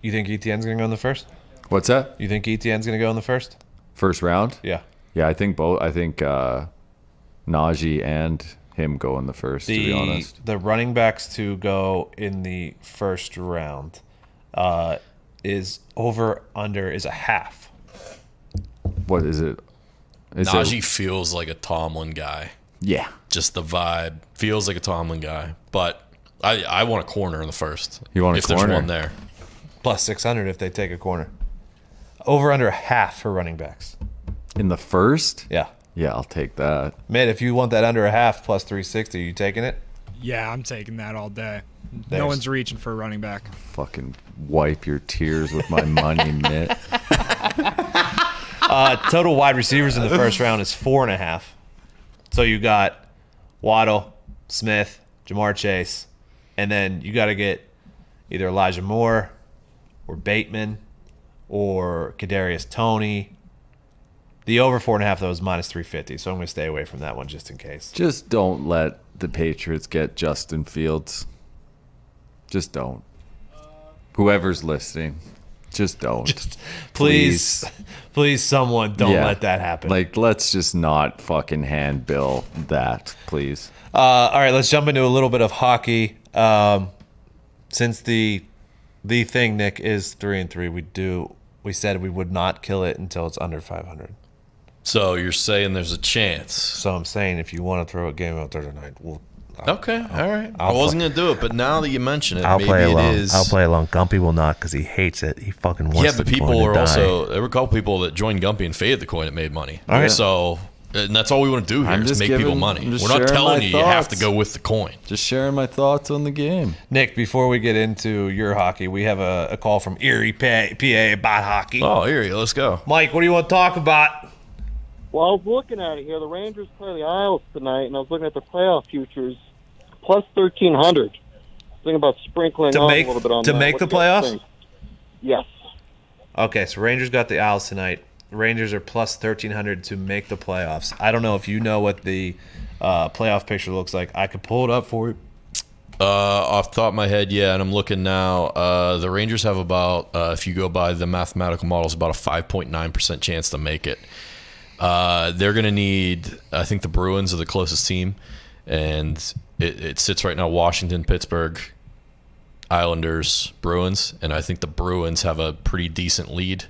[SPEAKER 1] think Etienne's going to go in the first?
[SPEAKER 2] What's that?
[SPEAKER 1] You think Etienne's going to go in the first?
[SPEAKER 2] First round?
[SPEAKER 1] Yeah.
[SPEAKER 2] Yeah, I think both. I think Najee and him go in the first, to be honest.
[SPEAKER 1] The running backs to go in the first round is over under is a half.
[SPEAKER 2] What is it?
[SPEAKER 7] Najee feels like a Tomlin guy.
[SPEAKER 2] Yeah.
[SPEAKER 7] Just the vibe feels like a Tomlin guy. But I want a corner in the first.
[SPEAKER 2] You want a
[SPEAKER 7] if
[SPEAKER 2] corner?
[SPEAKER 7] there's one there.
[SPEAKER 1] Plus 600 if they take a corner. Over under a half for running backs.
[SPEAKER 2] In the first?
[SPEAKER 1] Yeah.
[SPEAKER 2] Yeah, I'll take that.
[SPEAKER 1] Man, if you want that under a half plus 360, you taking it?
[SPEAKER 3] Yeah, I'm taking that all day.
[SPEAKER 1] There's-
[SPEAKER 3] No one's reaching for a running back.
[SPEAKER 2] Fucking wipe your tears with my money, Mitt.
[SPEAKER 1] Total wide receivers in the first round is 4.5. So you got Waddle, Smith, Jamar Chase, and then you got to get either Elijah Moore or Bateman or Kadarius Toney. The over 4.5 though is minus 350, so I'm going to stay away from that one just in case.
[SPEAKER 2] Just don't let the Patriots get Justin Fields. Just don't. Whoever's listening, just don't.
[SPEAKER 1] Just please, someone don't
[SPEAKER 2] Yeah.
[SPEAKER 1] let that happen.
[SPEAKER 2] Like, let's just not fucking handbill that, please.
[SPEAKER 1] All right, let's jump into a little bit of hockey. Since the thing, Nick, is 3-3, we said we would not kill it until it's under 500.
[SPEAKER 7] So you're saying there's a chance.
[SPEAKER 1] So I'm saying if you want to throw a game out there tonight,
[SPEAKER 7] Okay, all right. I
[SPEAKER 1] I'll
[SPEAKER 7] wasn't going to do it, but now that you mention it,
[SPEAKER 1] I'll
[SPEAKER 7] maybe
[SPEAKER 1] play
[SPEAKER 7] it
[SPEAKER 1] alone.
[SPEAKER 7] is.
[SPEAKER 1] I'll play alone. Gumpy will not because he hates it. He fucking wants
[SPEAKER 7] Yeah,
[SPEAKER 1] the
[SPEAKER 7] but people
[SPEAKER 1] coin to
[SPEAKER 7] are
[SPEAKER 1] die.
[SPEAKER 7] also. There were a couple people that joined Gumpy and faded the coin that made money.
[SPEAKER 1] All right.
[SPEAKER 7] So, and that's all we want to do here
[SPEAKER 2] I'm
[SPEAKER 7] is
[SPEAKER 2] just
[SPEAKER 7] make people
[SPEAKER 2] giving-
[SPEAKER 7] money.
[SPEAKER 2] I'm just
[SPEAKER 7] We're not
[SPEAKER 2] sharing
[SPEAKER 7] telling
[SPEAKER 2] my
[SPEAKER 7] you you have to
[SPEAKER 2] thoughts.
[SPEAKER 7] go with the coin.
[SPEAKER 2] Just sharing my thoughts on the game.
[SPEAKER 1] Nick, before we get into your hockey, we have a call from Erie, PA about hockey.
[SPEAKER 7] Oh, here you go. Let's go.
[SPEAKER 1] Mike, what do you want to talk about?
[SPEAKER 9] Well, I was looking at it here. The Rangers play the Isles tonight, and I was looking at the playoff futures, plus 1,300. Thinking about sprinkling
[SPEAKER 1] To
[SPEAKER 9] on
[SPEAKER 1] make-
[SPEAKER 9] a little bit on
[SPEAKER 1] to
[SPEAKER 9] that.
[SPEAKER 1] make
[SPEAKER 9] What
[SPEAKER 1] the
[SPEAKER 9] do you guys
[SPEAKER 1] playoffs?
[SPEAKER 9] think? Yes.
[SPEAKER 1] Okay, so Rangers got the Owls tonight. Rangers are plus 1,300 to make the playoffs. I don't know if you know what the playoff picture looks like. I could pull it up for you.
[SPEAKER 7] Off the top of my head, yeah, and I'm looking now. The Rangers have about, if you go by the mathematical models, about a 5.9% chance to make it. They're going to need, I think the Bruins are the closest team, and it sits right now Washington, Pittsburgh, Islanders, Bruins, and I think the Bruins have a pretty decent lead.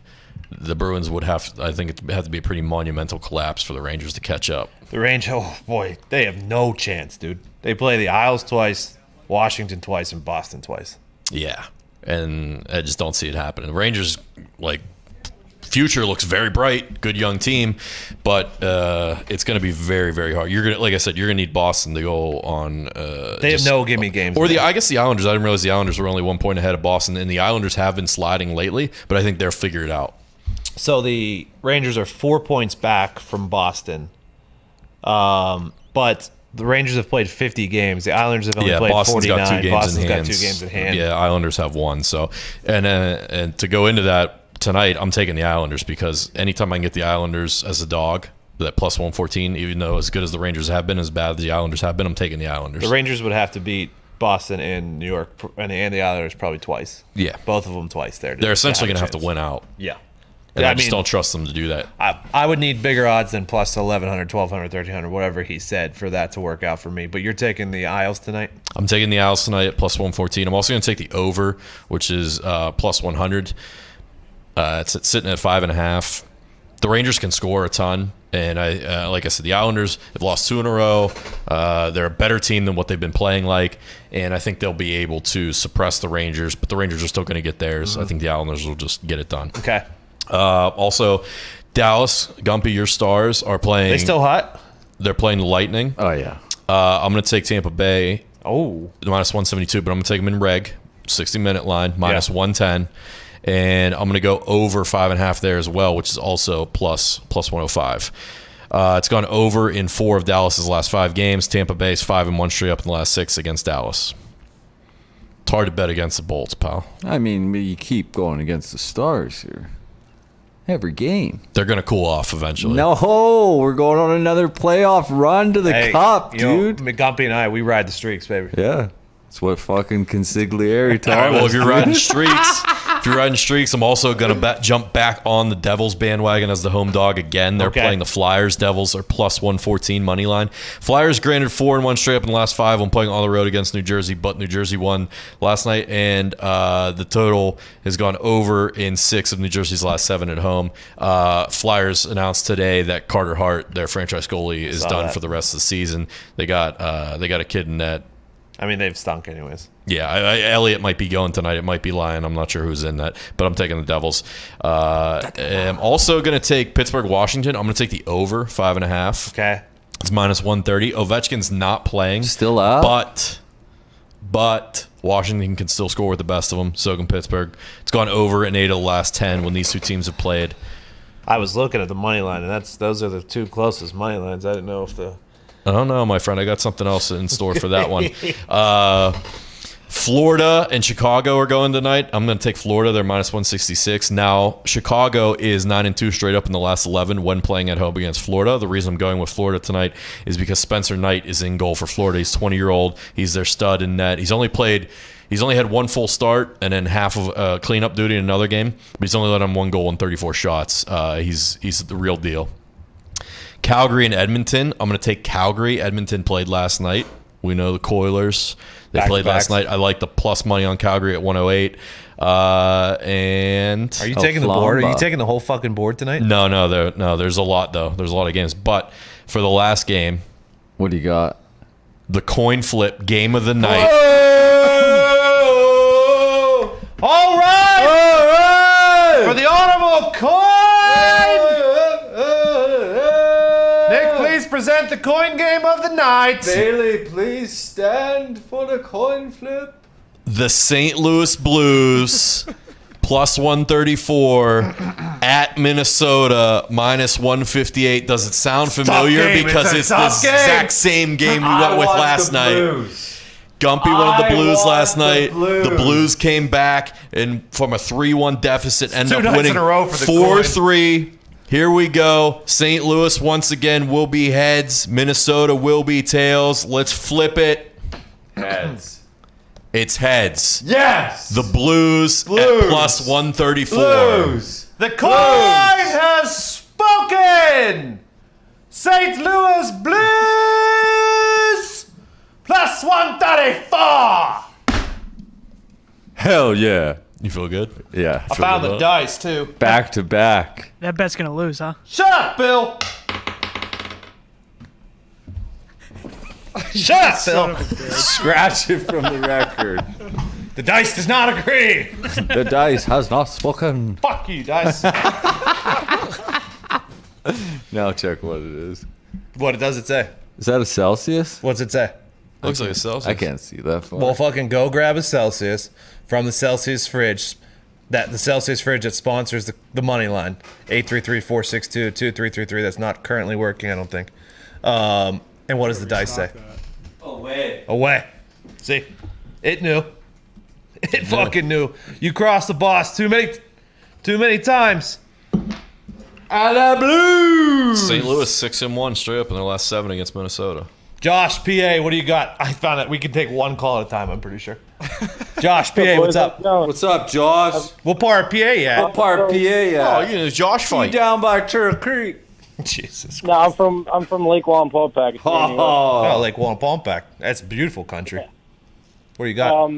[SPEAKER 7] The Bruins would I think it'd have to be a pretty monumental collapse for the Rangers to catch up.
[SPEAKER 1] The Rangers, oh boy, they have no chance, dude. They play the Isles twice, Washington twice, and Boston twice.
[SPEAKER 7] Yeah, and I just don't see it happening. The Rangers, future looks very bright, good young team, but it's going to be very, very hard. You're gonna, like I said, you're going to need Boston to go on.
[SPEAKER 1] They have no gimme games.
[SPEAKER 7] Or I guess the Islanders. I didn't realize the Islanders were only 1 point ahead of Boston, and the Islanders have been sliding lately, but I think they'll figure it out.
[SPEAKER 1] So the Rangers are 4 points back from Boston, but the Rangers have played 50 games. The Islanders have only played
[SPEAKER 7] Boston's
[SPEAKER 1] 49.
[SPEAKER 7] got 2 games
[SPEAKER 1] Boston's
[SPEAKER 7] in
[SPEAKER 1] got
[SPEAKER 7] hand.
[SPEAKER 1] 2 games in hand.
[SPEAKER 7] Yeah, Islanders have 1. So, and to go into that tonight, I'm taking the Islanders because anytime I can get the Islanders as a dog, that plus 114, even though as good as the Rangers have been, as bad as the Islanders have been, I'm taking the Islanders.
[SPEAKER 1] The Rangers would have to beat Boston and New York and the Islanders probably twice.
[SPEAKER 7] Yeah.
[SPEAKER 1] Both of them twice there.
[SPEAKER 7] They're essentially going to have to win out.
[SPEAKER 1] Yeah.
[SPEAKER 7] And I just don't trust them to do that.
[SPEAKER 1] I would need bigger odds than plus 1,100, 1,200, 1,300, whatever he said for that to work out for me. But you're taking the Isles tonight?
[SPEAKER 7] I'm taking the Isles tonight at plus 114. I'm also going to take the over, which is plus 100. It's sitting at 5.5. The Rangers can score a ton. And like I said, the Islanders have lost 2 in a row. They're a better team than what they've been playing like. And I think they'll be able to suppress the Rangers. But the Rangers are still going to get theirs. I think the Islanders will just get it done.
[SPEAKER 1] Okay.
[SPEAKER 7] Also, Dallas, Gumpy, your Stars are playing.
[SPEAKER 1] They still hot?
[SPEAKER 7] They're playing the Lightning.
[SPEAKER 2] Oh, yeah.
[SPEAKER 7] I'm going to take Tampa Bay.
[SPEAKER 1] Oh.
[SPEAKER 7] Minus 172, but I'm going to take them in reg. 60-minute line, minus 110. And I'm going to go over 5.5 there as well, which is also plus 105. It's gone over in 4 of Dallas's last 5 games. Tampa Bay's 5-1 straight up in the last 6 against Dallas. It's hard to bet against the Bolts, pal.
[SPEAKER 2] I mean, you keep going against the Stars here. Every game.
[SPEAKER 7] They're going to cool off eventually.
[SPEAKER 2] No, we're going on another playoff run to the cup, dude.
[SPEAKER 1] Gumpy and I, we ride the streaks, baby.
[SPEAKER 2] Yeah. That's what fucking Consigliere taught
[SPEAKER 7] All right, well,
[SPEAKER 2] us,
[SPEAKER 7] if you're
[SPEAKER 2] dude.
[SPEAKER 7] riding streaks, I'm also going to jump back on the Devils bandwagon as the home dog again. They're playing the Flyers. Devils are plus 114 money line. Flyers granted 4-1 straight up in the last 5 when playing on the road against New Jersey, but New Jersey won last night, and the total has gone over in 6 of New Jersey's last 7 at home. Flyers announced today that Carter Hart, their franchise goalie, is done for the rest of the season. They got a kid in net.
[SPEAKER 1] I mean, they've stunk anyways.
[SPEAKER 7] Yeah, Elliott might be going tonight. It might be Lyon. I'm not sure who's in that, but I'm taking the Devils. I'm also going to take Pittsburgh, Washington. I'm going to take the over 5.5.
[SPEAKER 1] Okay.
[SPEAKER 7] It's minus 130. Ovechkin's not playing.
[SPEAKER 2] Still out?
[SPEAKER 7] But Washington can still score with the best of them. So can Pittsburgh. It's gone over in 8 of the last 10 when these two teams have played.
[SPEAKER 1] I was looking at the money line, and those are the 2 closest money lines. I didn't know if
[SPEAKER 7] I don't know, my friend. I got something else in store for that one. Florida and Chicago are going tonight. I'm going to take Florida. They're minus 166. Now, Chicago is 9-2 straight up in the last 11 when playing at home against Florida. The reason I'm going with Florida tonight is because Spencer Knight is in goal for Florida. He's 20-year-old. He's their stud in net. He's only had 1 full start and then half of cleanup duty in another game, but he's only let him 1 goal in 34 shots. He's the real deal. Calgary and Edmonton. I'm going to take Calgary. Edmonton played last night. We know the Coilers. They played last night. I like the plus money on Calgary at 108. And
[SPEAKER 1] are you taking the board? Are you taking the whole fucking board tonight?
[SPEAKER 7] No. There's a lot though. There's a lot of games. But for the last game,
[SPEAKER 2] what do you got?
[SPEAKER 7] The coin flip game of the night.
[SPEAKER 1] Whoa! All right! For the honorable coin! Nick, please present the coin game of the night.
[SPEAKER 2] Bailey, please stand for the coin flip.
[SPEAKER 7] The St. Louis Blues plus 134 at Minnesota minus 158. Does it sound familiar? Because it's the exact same game we went with last night. Gumpy wanted the Blues last night. The Blues came back and from a 3-1 deficit ended up winning 4-3. Here we go. St. Louis once again will be heads. Minnesota will be tails. Let's flip it.
[SPEAKER 2] Heads.
[SPEAKER 7] It's heads.
[SPEAKER 2] Yes.
[SPEAKER 7] The Blues at plus 134.
[SPEAKER 2] Blues.
[SPEAKER 1] The coin has spoken. St. Louis Blues plus 134.
[SPEAKER 2] Hell yeah.
[SPEAKER 7] You feel good?
[SPEAKER 2] Yeah.
[SPEAKER 1] I found the dice too.
[SPEAKER 2] Back to back.
[SPEAKER 10] That bet's gonna lose, huh?
[SPEAKER 1] Shut up, Bill. Shut up, Bill.
[SPEAKER 2] Scratch it from the record.
[SPEAKER 1] The dice does not agree.
[SPEAKER 2] The dice has not spoken.
[SPEAKER 1] Fuck you, dice.
[SPEAKER 2] Now check what it is.
[SPEAKER 1] What does it say?
[SPEAKER 2] Is that a Celsius?
[SPEAKER 1] What's it say?
[SPEAKER 7] Looks like a Celsius.
[SPEAKER 2] I can't see that far.
[SPEAKER 1] Well, fucking go grab a Celsius from the Celsius fridge. The Celsius fridge that sponsors the money line. 833-462-2333. That's not currently working, I don't think. And what does the dice say? Away. See? It knew. It fucking knew. You crossed the boss too many times. A la Blues!
[SPEAKER 7] St. Louis 6-1 straight up in their last 7 against Minnesota.
[SPEAKER 1] Josh, PA, what do you got? I found it. We can take one call at a time, I'm pretty sure. Josh, PA, what's up?
[SPEAKER 2] What's up, Josh?
[SPEAKER 1] What part of PA at?
[SPEAKER 2] What part of PA at?
[SPEAKER 7] Oh, you know, Josh fight.
[SPEAKER 2] down by Turtle Creek.
[SPEAKER 1] Jesus.
[SPEAKER 9] No, I'm from Lake Wallenpaupack.
[SPEAKER 1] Oh, Lake Wallenpaupack. That's beautiful country. What do you got?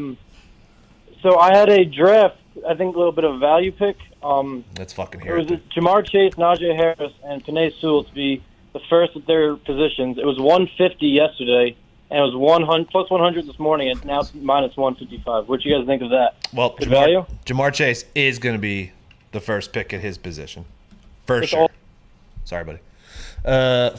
[SPEAKER 9] So I had a draft, I think a little bit of a value pick.
[SPEAKER 1] Let's fucking
[SPEAKER 9] It
[SPEAKER 1] hear
[SPEAKER 9] was
[SPEAKER 1] it.
[SPEAKER 9] Jamar Chase, Najee Harris, and Penei Sewell to be the first at their positions. It was 150 yesterday, and it was 100 plus 100 this morning, and now it's minus 155. What do you guys think of that?
[SPEAKER 1] Well,
[SPEAKER 9] Good value?
[SPEAKER 1] Jamar Chase is going to be the first pick at his position. For
[SPEAKER 9] It's
[SPEAKER 1] sure.
[SPEAKER 9] all-
[SPEAKER 1] Sorry, buddy.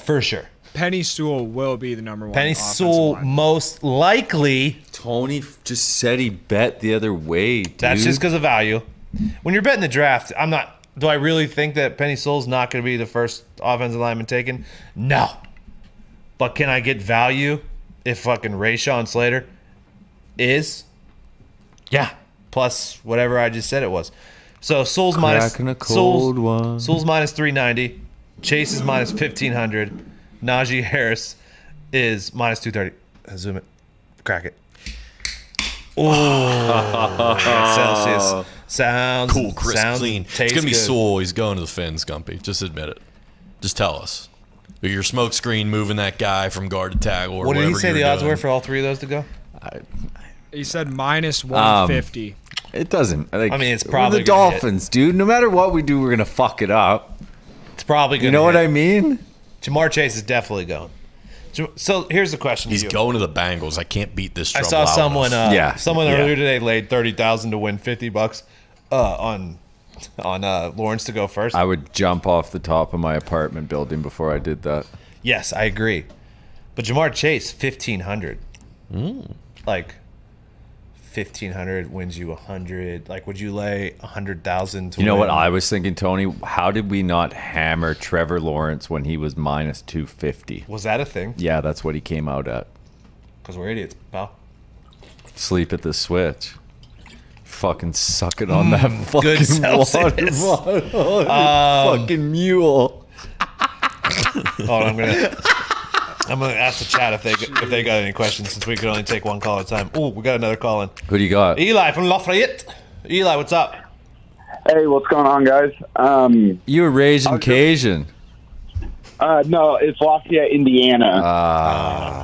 [SPEAKER 1] For sure.
[SPEAKER 3] Penny Sewell will be the number one.
[SPEAKER 1] Penny
[SPEAKER 3] offensive
[SPEAKER 1] Sewell
[SPEAKER 3] lineman.
[SPEAKER 1] most likely.
[SPEAKER 2] Tony just said he bet the other way, dude.
[SPEAKER 1] That's just because of value. When you're betting the draft, I'm not. Do I really think that Penny Sewell's not going to be the first offensive lineman taken? No. But can I get value if fucking Rashawn Slater is? Yeah. Plus whatever I just said it was. So Sewell's minus
[SPEAKER 2] Cracking a cold one.
[SPEAKER 1] Sewell's minus 390. Chase is minus 1500. Najee Harris is minus 230. Zoom it. Crack it. Oh, Celsius. Sounds
[SPEAKER 7] Cool, crisp,
[SPEAKER 1] sounds,
[SPEAKER 7] clean. It's
[SPEAKER 1] tastes
[SPEAKER 7] going to be
[SPEAKER 1] good.
[SPEAKER 7] Sewell. He's going to the Fins, Gumpy. Just admit it. Just tell us. Your smoke screen moving that guy from guard to tackle or
[SPEAKER 1] What did
[SPEAKER 7] whatever
[SPEAKER 1] he say
[SPEAKER 7] you're
[SPEAKER 1] the odds
[SPEAKER 7] doing.
[SPEAKER 1] were for all three of those to go?
[SPEAKER 3] He said minus 150.
[SPEAKER 2] It doesn't. Like,
[SPEAKER 1] I mean, it's
[SPEAKER 2] we're
[SPEAKER 1] probably
[SPEAKER 2] the
[SPEAKER 1] gonna hit.
[SPEAKER 2] Dolphins, dude. No matter what we do, we're gonna fuck it up.
[SPEAKER 1] It's probably going
[SPEAKER 2] You
[SPEAKER 1] to
[SPEAKER 2] know what
[SPEAKER 1] hit.
[SPEAKER 2] I mean?
[SPEAKER 1] Jamar Chase is definitely going. So here's the question to
[SPEAKER 7] He's
[SPEAKER 1] you.
[SPEAKER 7] going to the Bengals. I can't beat this
[SPEAKER 1] I
[SPEAKER 7] drum
[SPEAKER 1] saw
[SPEAKER 7] loud
[SPEAKER 1] someone
[SPEAKER 7] enough.
[SPEAKER 2] Yeah.
[SPEAKER 1] someone
[SPEAKER 2] Yeah.
[SPEAKER 1] earlier today laid 30,000 to win $50 on Lawrence to go first.
[SPEAKER 2] I would jump off the top of my apartment building before I did that.
[SPEAKER 1] Yes, I agree. But Jamar Chase 1,500. Like 1,500 wins you 100. Like, would you lay 100,000 to
[SPEAKER 2] You know what
[SPEAKER 1] win?
[SPEAKER 2] I was thinking, Tony? How did we not hammer Trevor Lawrence when he was minus 250?
[SPEAKER 1] Was that a thing?
[SPEAKER 2] Yeah, that's what he came out at.
[SPEAKER 1] Because we're idiots, pal.
[SPEAKER 2] Sleep at the switch. Fucking suck it on that fucking
[SPEAKER 1] good
[SPEAKER 2] water
[SPEAKER 1] Celsius.
[SPEAKER 2] bottle. Fucking mule.
[SPEAKER 1] Oh, I'm gonna ask the chat if they got any questions since we could only take one call at a time. Oh, we got another call in.
[SPEAKER 2] Who do you got?
[SPEAKER 1] Eli from Lafayette. Eli, what's up?
[SPEAKER 11] Hey, what's going on, guys?
[SPEAKER 2] You were raised in Cajun.
[SPEAKER 11] No, it's Lafayette, Indiana.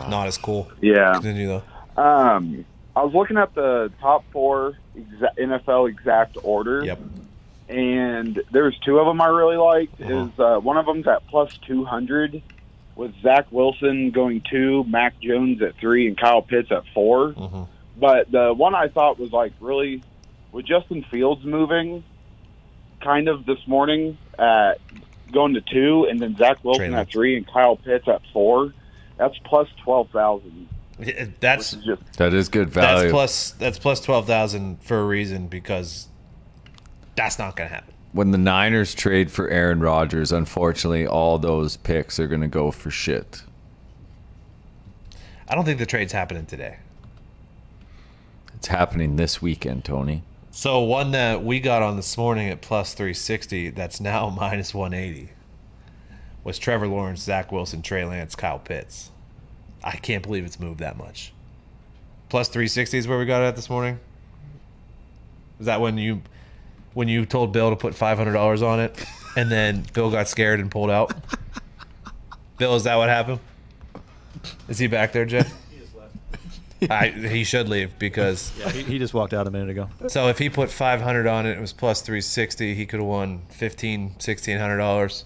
[SPEAKER 1] Not as cool.
[SPEAKER 11] Yeah.
[SPEAKER 1] Continue though.
[SPEAKER 11] I was looking at the top four NFL exact order.
[SPEAKER 1] Yep.
[SPEAKER 11] And there's two of them I really liked. Is one of them's at plus 200 with Zach Wilson going 2, Mac Jones at 3, and Kyle Pitts at 4. But the one I thought was like really with Justin Fields moving kind of this morning at going to 2, and then Zach Wilson at 3 and Kyle Pitts at 4. That's plus 12,000.
[SPEAKER 1] That's
[SPEAKER 2] That is good value.
[SPEAKER 1] that's plus 12,000 for a reason, because that's not gonna happen.
[SPEAKER 2] When the Niners trade for Aaron Rodgers, unfortunately, all those picks are going to go for shit.
[SPEAKER 1] I don't think the trade's happening today.
[SPEAKER 2] It's happening this weekend, Tony.
[SPEAKER 1] So one that we got on this morning at plus 360, that's now minus 180, was Trevor Lawrence, Zach Wilson, Trey Lance, Kyle Pitts. I can't believe it's moved that much. Plus 360 is where we got it at this morning. Is that when you told Bill to put $500 on it, and then Bill got scared and pulled out? Bill, is that what happened? Is he back there, Jeff? He should leave because.
[SPEAKER 4] Yeah, he just walked out a minute ago.
[SPEAKER 1] So if he put 500 on it, it was plus 360. He could have won $1,600.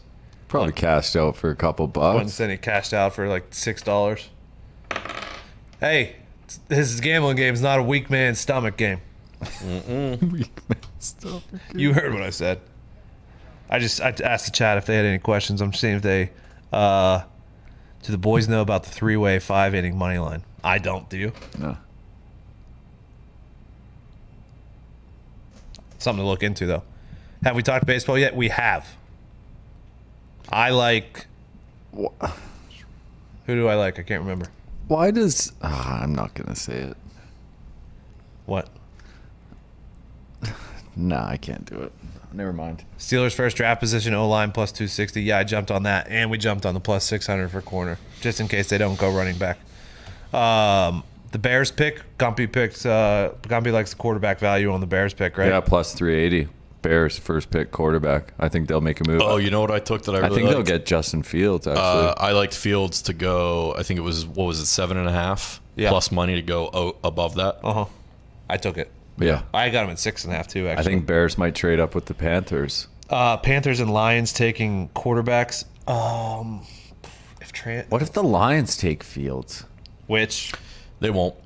[SPEAKER 2] Probably cashed out for a couple
[SPEAKER 1] Once
[SPEAKER 2] bucks.
[SPEAKER 1] then he cashed out for like $6. Hey, his gambling game is not a weak man's stomach game. You heard what I said. I asked the chat if they had any questions. I'm seeing if they do the boys know about the 3-way 5-inning money line. I don't. Do you?
[SPEAKER 2] No.
[SPEAKER 1] Something to look into though. Have we talked baseball yet? We have. I like. Who do I like? I can't remember.
[SPEAKER 2] Why does... I'm not going to say it.
[SPEAKER 1] What?
[SPEAKER 2] Nah, I can't do it. Never mind.
[SPEAKER 1] Steelers first draft position, O-line plus 260. Yeah, I jumped on that. And we jumped on the plus 600 for corner, just in case they don't go running back. The Bears pick, Gumpy likes the quarterback value on the Bears pick, right?
[SPEAKER 2] Yeah, plus 380. Bears first pick quarterback. I think they'll make a move.
[SPEAKER 7] Oh, you know what I took that I
[SPEAKER 2] I
[SPEAKER 7] really
[SPEAKER 2] think
[SPEAKER 7] liked?
[SPEAKER 2] they'll get Justin Fields, actually.
[SPEAKER 7] I liked Fields to go. I think it was 7.5 plus money to go above that.
[SPEAKER 1] I took it.
[SPEAKER 2] Yeah.
[SPEAKER 1] I got him at 6.5 too. Actually,
[SPEAKER 2] I think Bears might trade up with the Panthers.
[SPEAKER 1] Panthers and Lions taking quarterbacks.
[SPEAKER 2] What if the Lions take Fields?
[SPEAKER 1] Which
[SPEAKER 7] they won't.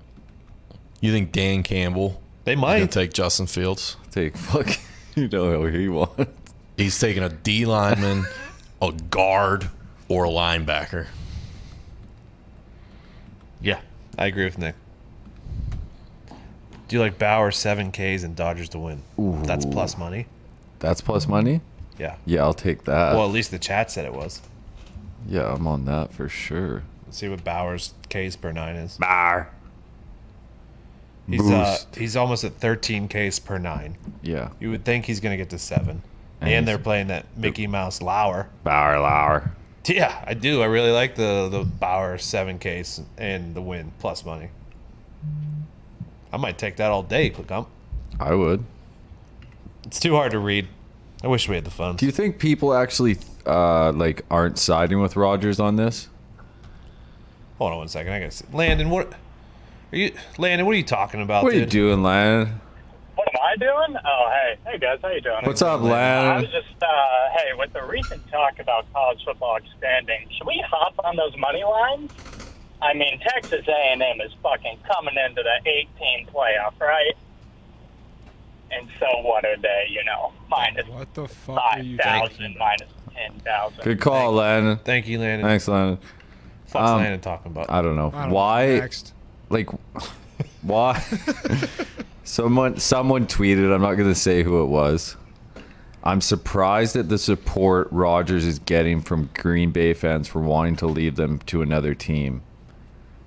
[SPEAKER 7] You think Dan Campbell?
[SPEAKER 1] They might
[SPEAKER 7] take Justin Fields.
[SPEAKER 2] Take fucking. You know who he wants.
[SPEAKER 7] He's taking a D lineman, a guard, or a linebacker.
[SPEAKER 1] Yeah, I agree with Nick. Do you like Bauer 7 Ks and Dodgers to win?
[SPEAKER 2] Ooh.
[SPEAKER 1] That's plus money.
[SPEAKER 2] That's plus money?
[SPEAKER 1] Yeah.
[SPEAKER 2] Yeah, I'll take that.
[SPEAKER 1] Well, at least the chat said it was.
[SPEAKER 2] Yeah, I'm on that for sure.
[SPEAKER 1] Let's see what Bauer's Ks per 9 is.
[SPEAKER 2] Bauer.
[SPEAKER 1] He's almost at 13 Ks per 9.
[SPEAKER 2] Yeah.
[SPEAKER 1] You would think he's going to get to 7.
[SPEAKER 2] And
[SPEAKER 1] And they're playing that Mickey Mouse Lauer.
[SPEAKER 2] Bauer.
[SPEAKER 1] Yeah, I do. I really like the Bauer 7 Ks and the win plus money. I might take that all day, Click-Ump.
[SPEAKER 2] I would.
[SPEAKER 1] It's too hard to read. I wish we had the phone.
[SPEAKER 2] Do you think people actually aren't siding with Rodgers on this?
[SPEAKER 1] Hold on one second. I gotta see. Landon, what are you talking about?
[SPEAKER 2] What are you
[SPEAKER 1] dude?
[SPEAKER 2] doing, Landon?
[SPEAKER 10] What am I doing? Oh, hey guys, how you doing?
[SPEAKER 2] What's up,
[SPEAKER 10] I
[SPEAKER 2] Landon?
[SPEAKER 10] was just, hey, with the recent talk about college football expanding, should we hop on those money lines? I mean, Texas A&M is fucking coming into the 18 playoff, right? And so what are they? Minus
[SPEAKER 3] What the fuck are you
[SPEAKER 10] 5,000, minus 10,000.
[SPEAKER 2] Good call, Landon.
[SPEAKER 1] Thank you, Landon.
[SPEAKER 2] Thanks, Landon.
[SPEAKER 1] What's Landon talking about?
[SPEAKER 2] I don't know.
[SPEAKER 3] I don't know.
[SPEAKER 2] Why?
[SPEAKER 3] Next.
[SPEAKER 2] Like, why? Someone tweeted, I'm not going to say who it was. I'm surprised at the support Rodgers is getting from Green Bay fans for wanting to leave them to another team.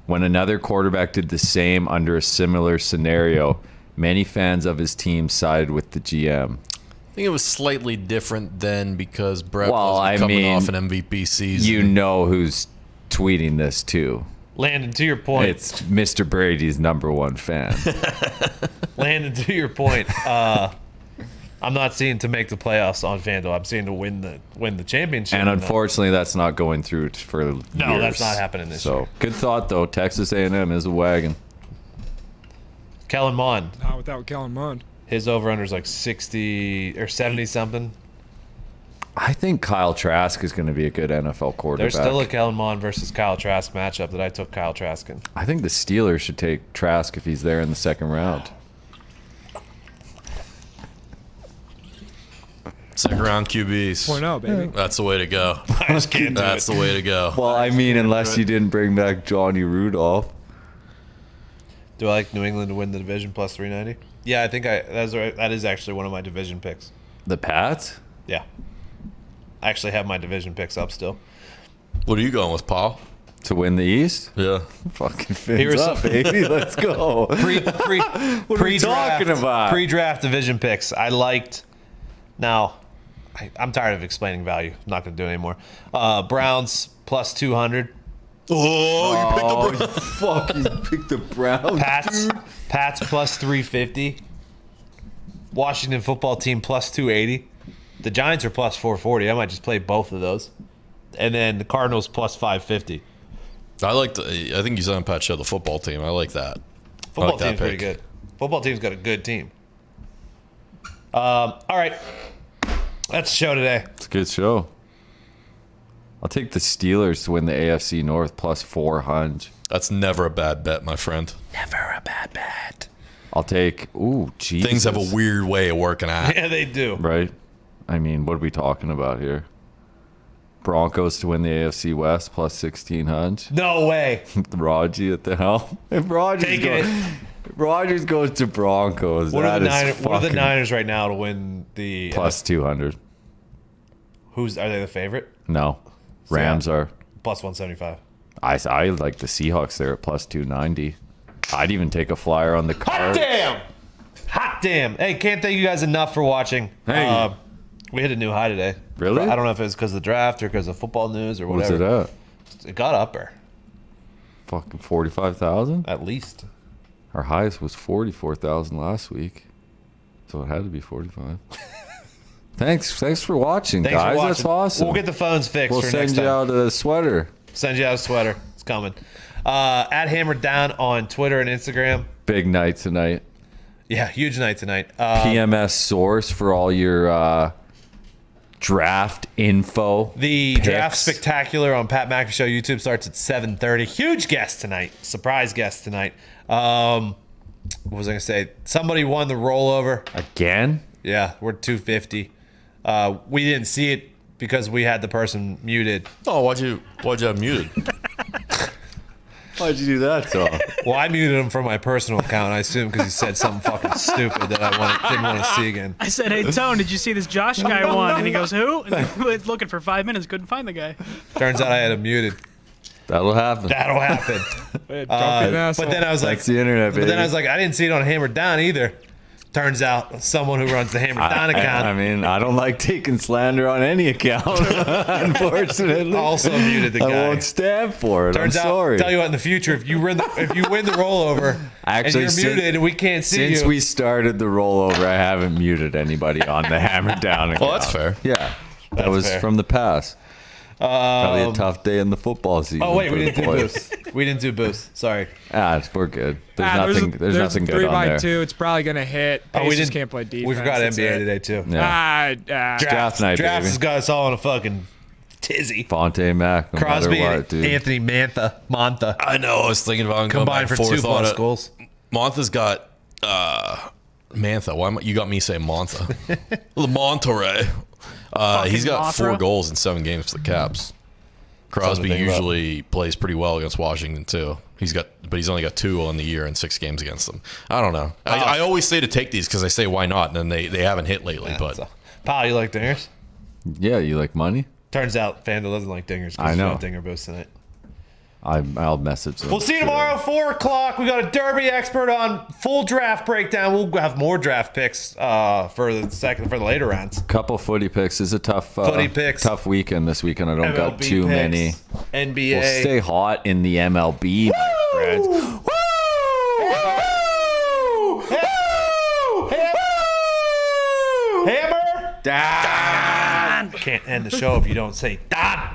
[SPEAKER 2] When another quarterback did the same under a similar scenario, many fans of his team sided with the GM.
[SPEAKER 7] I think it was slightly different then because Brett
[SPEAKER 2] Well,
[SPEAKER 7] was
[SPEAKER 2] I
[SPEAKER 7] coming
[SPEAKER 2] mean,
[SPEAKER 7] off an MVP season.
[SPEAKER 2] You know who's tweeting this too.
[SPEAKER 1] Landon, to your point.
[SPEAKER 2] It's Mr. Brady's #1 fan.
[SPEAKER 1] Landon, to your point. I'm not seeing to make the playoffs on FanDuel. I'm seeing to win the championship.
[SPEAKER 2] And unfortunately, that's not going through for years.
[SPEAKER 1] No, that's not happening this year.
[SPEAKER 2] Good thought, though. Texas A&M is a wagon.
[SPEAKER 1] Kellen Mond.
[SPEAKER 3] Not without Kellen Mond.
[SPEAKER 1] His over-under is like 60 or 70 something.
[SPEAKER 2] I think Kyle Trask is going to be a good NFL quarterback.
[SPEAKER 1] There's still a Kellen Mond versus Kyle Trask matchup that I took Kyle Trask in.
[SPEAKER 2] I think the Steelers should take Trask if he's there in the second round.
[SPEAKER 7] Second round QBs.
[SPEAKER 3] 4-0, baby.
[SPEAKER 7] That's the way to go.
[SPEAKER 1] I just can't do
[SPEAKER 7] That's
[SPEAKER 1] it.
[SPEAKER 7] the way to go.
[SPEAKER 2] Well, I mean, unless you didn't bring back Johnny Rudolph.
[SPEAKER 1] Do I like New England to win the division plus 390? Yeah, I think that is actually one of my division picks.
[SPEAKER 2] The Pats?
[SPEAKER 1] Yeah. I actually have my division picks up still.
[SPEAKER 7] What are you going with, Paul?
[SPEAKER 2] To win the East?
[SPEAKER 7] Yeah.
[SPEAKER 2] Fucking
[SPEAKER 1] Here
[SPEAKER 2] fins
[SPEAKER 1] are
[SPEAKER 2] up,
[SPEAKER 1] some-
[SPEAKER 2] baby. Let's go.
[SPEAKER 1] What
[SPEAKER 2] are we talking about?
[SPEAKER 1] Pre-draft division picks. I liked. Now, I'm tired of explaining value. I'm not going to do it anymore. Browns plus 200.
[SPEAKER 7] Oh, you picked the
[SPEAKER 2] fucking picked the Browns.
[SPEAKER 1] Pats plus 350. Washington football team plus 280. The Giants are plus 440. I might just play both of those. And then the Cardinals plus 550.
[SPEAKER 7] I think you said on Pat show the football team. I like that.
[SPEAKER 1] Football
[SPEAKER 7] like that
[SPEAKER 1] team's pretty
[SPEAKER 7] pick.
[SPEAKER 1] good. Football team's got a good team. All right. That's the show today.
[SPEAKER 2] It's a good show. I'll take the Steelers to win the AFC North plus 400.
[SPEAKER 7] That's never a bad bet, my friend.
[SPEAKER 1] Never a bad bet.
[SPEAKER 2] I'll take. Ooh, Jesus.
[SPEAKER 7] Things have a weird way of working out.
[SPEAKER 1] Yeah, they do.
[SPEAKER 2] Right? I mean, what are we talking about here? Broncos to win the AFC West plus 1,600.
[SPEAKER 1] No way.
[SPEAKER 2] Rodgers at the helm. If Rodgers goes to Broncos,
[SPEAKER 1] What are
[SPEAKER 2] that is
[SPEAKER 1] what are the
[SPEAKER 2] fucking
[SPEAKER 1] Niners right now to win the
[SPEAKER 2] plus 200.
[SPEAKER 1] Are they the favorite?
[SPEAKER 2] No, Rams are.
[SPEAKER 1] Plus 175.
[SPEAKER 2] I like the Seahawks there at plus 290. I'd even take a flyer on the Cards.
[SPEAKER 1] Hot damn. Hey, can't thank you guys enough for watching.
[SPEAKER 2] Hey.
[SPEAKER 1] We hit a new high today.
[SPEAKER 2] Really?
[SPEAKER 1] I don't know if it was because of the draft or because of football news or
[SPEAKER 2] What was
[SPEAKER 1] whatever.
[SPEAKER 2] it at?
[SPEAKER 1] It got up there.
[SPEAKER 2] Fucking 45,000?
[SPEAKER 1] At least.
[SPEAKER 2] Our highest was 44,000 last week. So it had to be 45. Thanks for watching,
[SPEAKER 1] Thanks
[SPEAKER 2] guys.
[SPEAKER 1] for watching.
[SPEAKER 2] That's awesome.
[SPEAKER 1] We'll get the phones fixed
[SPEAKER 2] We'll
[SPEAKER 1] for
[SPEAKER 2] send
[SPEAKER 1] next
[SPEAKER 2] you
[SPEAKER 1] time.
[SPEAKER 2] out a sweater.
[SPEAKER 1] Send you out a sweater. It's coming. At Hammer Dahn on Twitter and Instagram.
[SPEAKER 2] Big night tonight.
[SPEAKER 1] Yeah, huge night tonight.
[SPEAKER 2] PMS source for all your draft info.
[SPEAKER 1] The
[SPEAKER 2] picks.
[SPEAKER 1] Draft Spectacular on Pat McAfee Show YouTube starts at 7:30. Huge guest tonight. Surprise guest tonight. What was I going to say? Somebody won the rollover.
[SPEAKER 2] Again?
[SPEAKER 1] Yeah, we're 250. We didn't see it because we had the person muted.
[SPEAKER 7] Oh, why'd you have muted?
[SPEAKER 2] Why'd you do that, Tom?
[SPEAKER 1] Well, I muted him from my personal account, I assume, because he said something fucking stupid that I didn't want to see again.
[SPEAKER 12] I said, hey, Tone, did you see this Josh guy won? And he goes, who? And he was looking for 5 minutes, couldn't find the guy.
[SPEAKER 1] Turns out I had him muted.
[SPEAKER 2] That'll happen.
[SPEAKER 1] That'll happen. But then I was like,
[SPEAKER 2] That's the internet, baby.
[SPEAKER 1] But then I was like, I didn't see it on Hammer Dahn either. Turns out someone who runs the Hammer Dahn account
[SPEAKER 2] I mean, I don't like taking slander on any account, unfortunately.
[SPEAKER 1] also muted the guy.
[SPEAKER 2] I won't stand for it.
[SPEAKER 1] Turns
[SPEAKER 2] I'm
[SPEAKER 1] out,
[SPEAKER 2] sorry.
[SPEAKER 1] tell you what, in the future, if you win the rollover
[SPEAKER 2] Actually,
[SPEAKER 1] and you're muted and we can't see you.
[SPEAKER 2] Since we started the rollover, I haven't muted anybody on the Hammer Down account.
[SPEAKER 7] Well, that's fair.
[SPEAKER 2] Yeah. That was
[SPEAKER 1] fair.
[SPEAKER 2] from the past. Probably a tough day in the football season.
[SPEAKER 1] Oh, wait,
[SPEAKER 2] for
[SPEAKER 1] we
[SPEAKER 2] the
[SPEAKER 1] didn't do
[SPEAKER 2] boys.
[SPEAKER 1] boost. We didn't do boost. Sorry.
[SPEAKER 2] We're good. There's nothing good
[SPEAKER 3] 3
[SPEAKER 2] on
[SPEAKER 3] by
[SPEAKER 2] there.
[SPEAKER 3] 2. It's probably going to hit.
[SPEAKER 1] Oh, we
[SPEAKER 3] Pacers
[SPEAKER 1] didn't
[SPEAKER 3] can't play defense.
[SPEAKER 1] We forgot
[SPEAKER 3] That's
[SPEAKER 1] NBA
[SPEAKER 3] it.
[SPEAKER 1] today, too.
[SPEAKER 2] Yeah. Draft night,
[SPEAKER 1] Drafts
[SPEAKER 2] baby.
[SPEAKER 1] has got us all in a fucking tizzy.
[SPEAKER 2] Fonte Mac, no
[SPEAKER 1] Crosby
[SPEAKER 2] matter
[SPEAKER 1] and
[SPEAKER 2] what, dude.
[SPEAKER 1] Anthony Mantha.
[SPEAKER 7] I know. I was thinking about going
[SPEAKER 1] Combined
[SPEAKER 7] back
[SPEAKER 1] for
[SPEAKER 7] and forth
[SPEAKER 1] 2
[SPEAKER 7] on
[SPEAKER 1] plus
[SPEAKER 7] it.
[SPEAKER 1] goals.
[SPEAKER 7] Mantha's got Mantha. Why you got me saying Mantha? Monterey. He's got
[SPEAKER 12] Mothra.
[SPEAKER 7] 4 goals in 7 games for the Caps. Crosby
[SPEAKER 1] Something to think
[SPEAKER 7] usually plays pretty well against Washington too. But he's only got 2 on the year in 6 games against them. I don't know. I always say to take these because I say why not, and then they haven't hit lately. But
[SPEAKER 1] Pal, you like dingers?
[SPEAKER 2] Yeah, you like money?
[SPEAKER 1] Turns out Fandle doesn't like dingers
[SPEAKER 2] I
[SPEAKER 1] because
[SPEAKER 2] know.
[SPEAKER 1] no dinger boost tonight.
[SPEAKER 2] I'll message them.
[SPEAKER 1] We'll see you tomorrow, 4 o'clock. We got a Derby expert on full draft breakdown. We'll have more draft picks for the later rounds.
[SPEAKER 2] Couple footy picks is a tough
[SPEAKER 1] Footy picks.
[SPEAKER 2] tough weekend this weekend. I don't got
[SPEAKER 1] MLB
[SPEAKER 2] too
[SPEAKER 1] picks,
[SPEAKER 2] many.
[SPEAKER 1] NBA.
[SPEAKER 2] We'll stay hot in the MLB, my friends.
[SPEAKER 1] Hammer Dahn. Can't end the show if you don't say Dahn.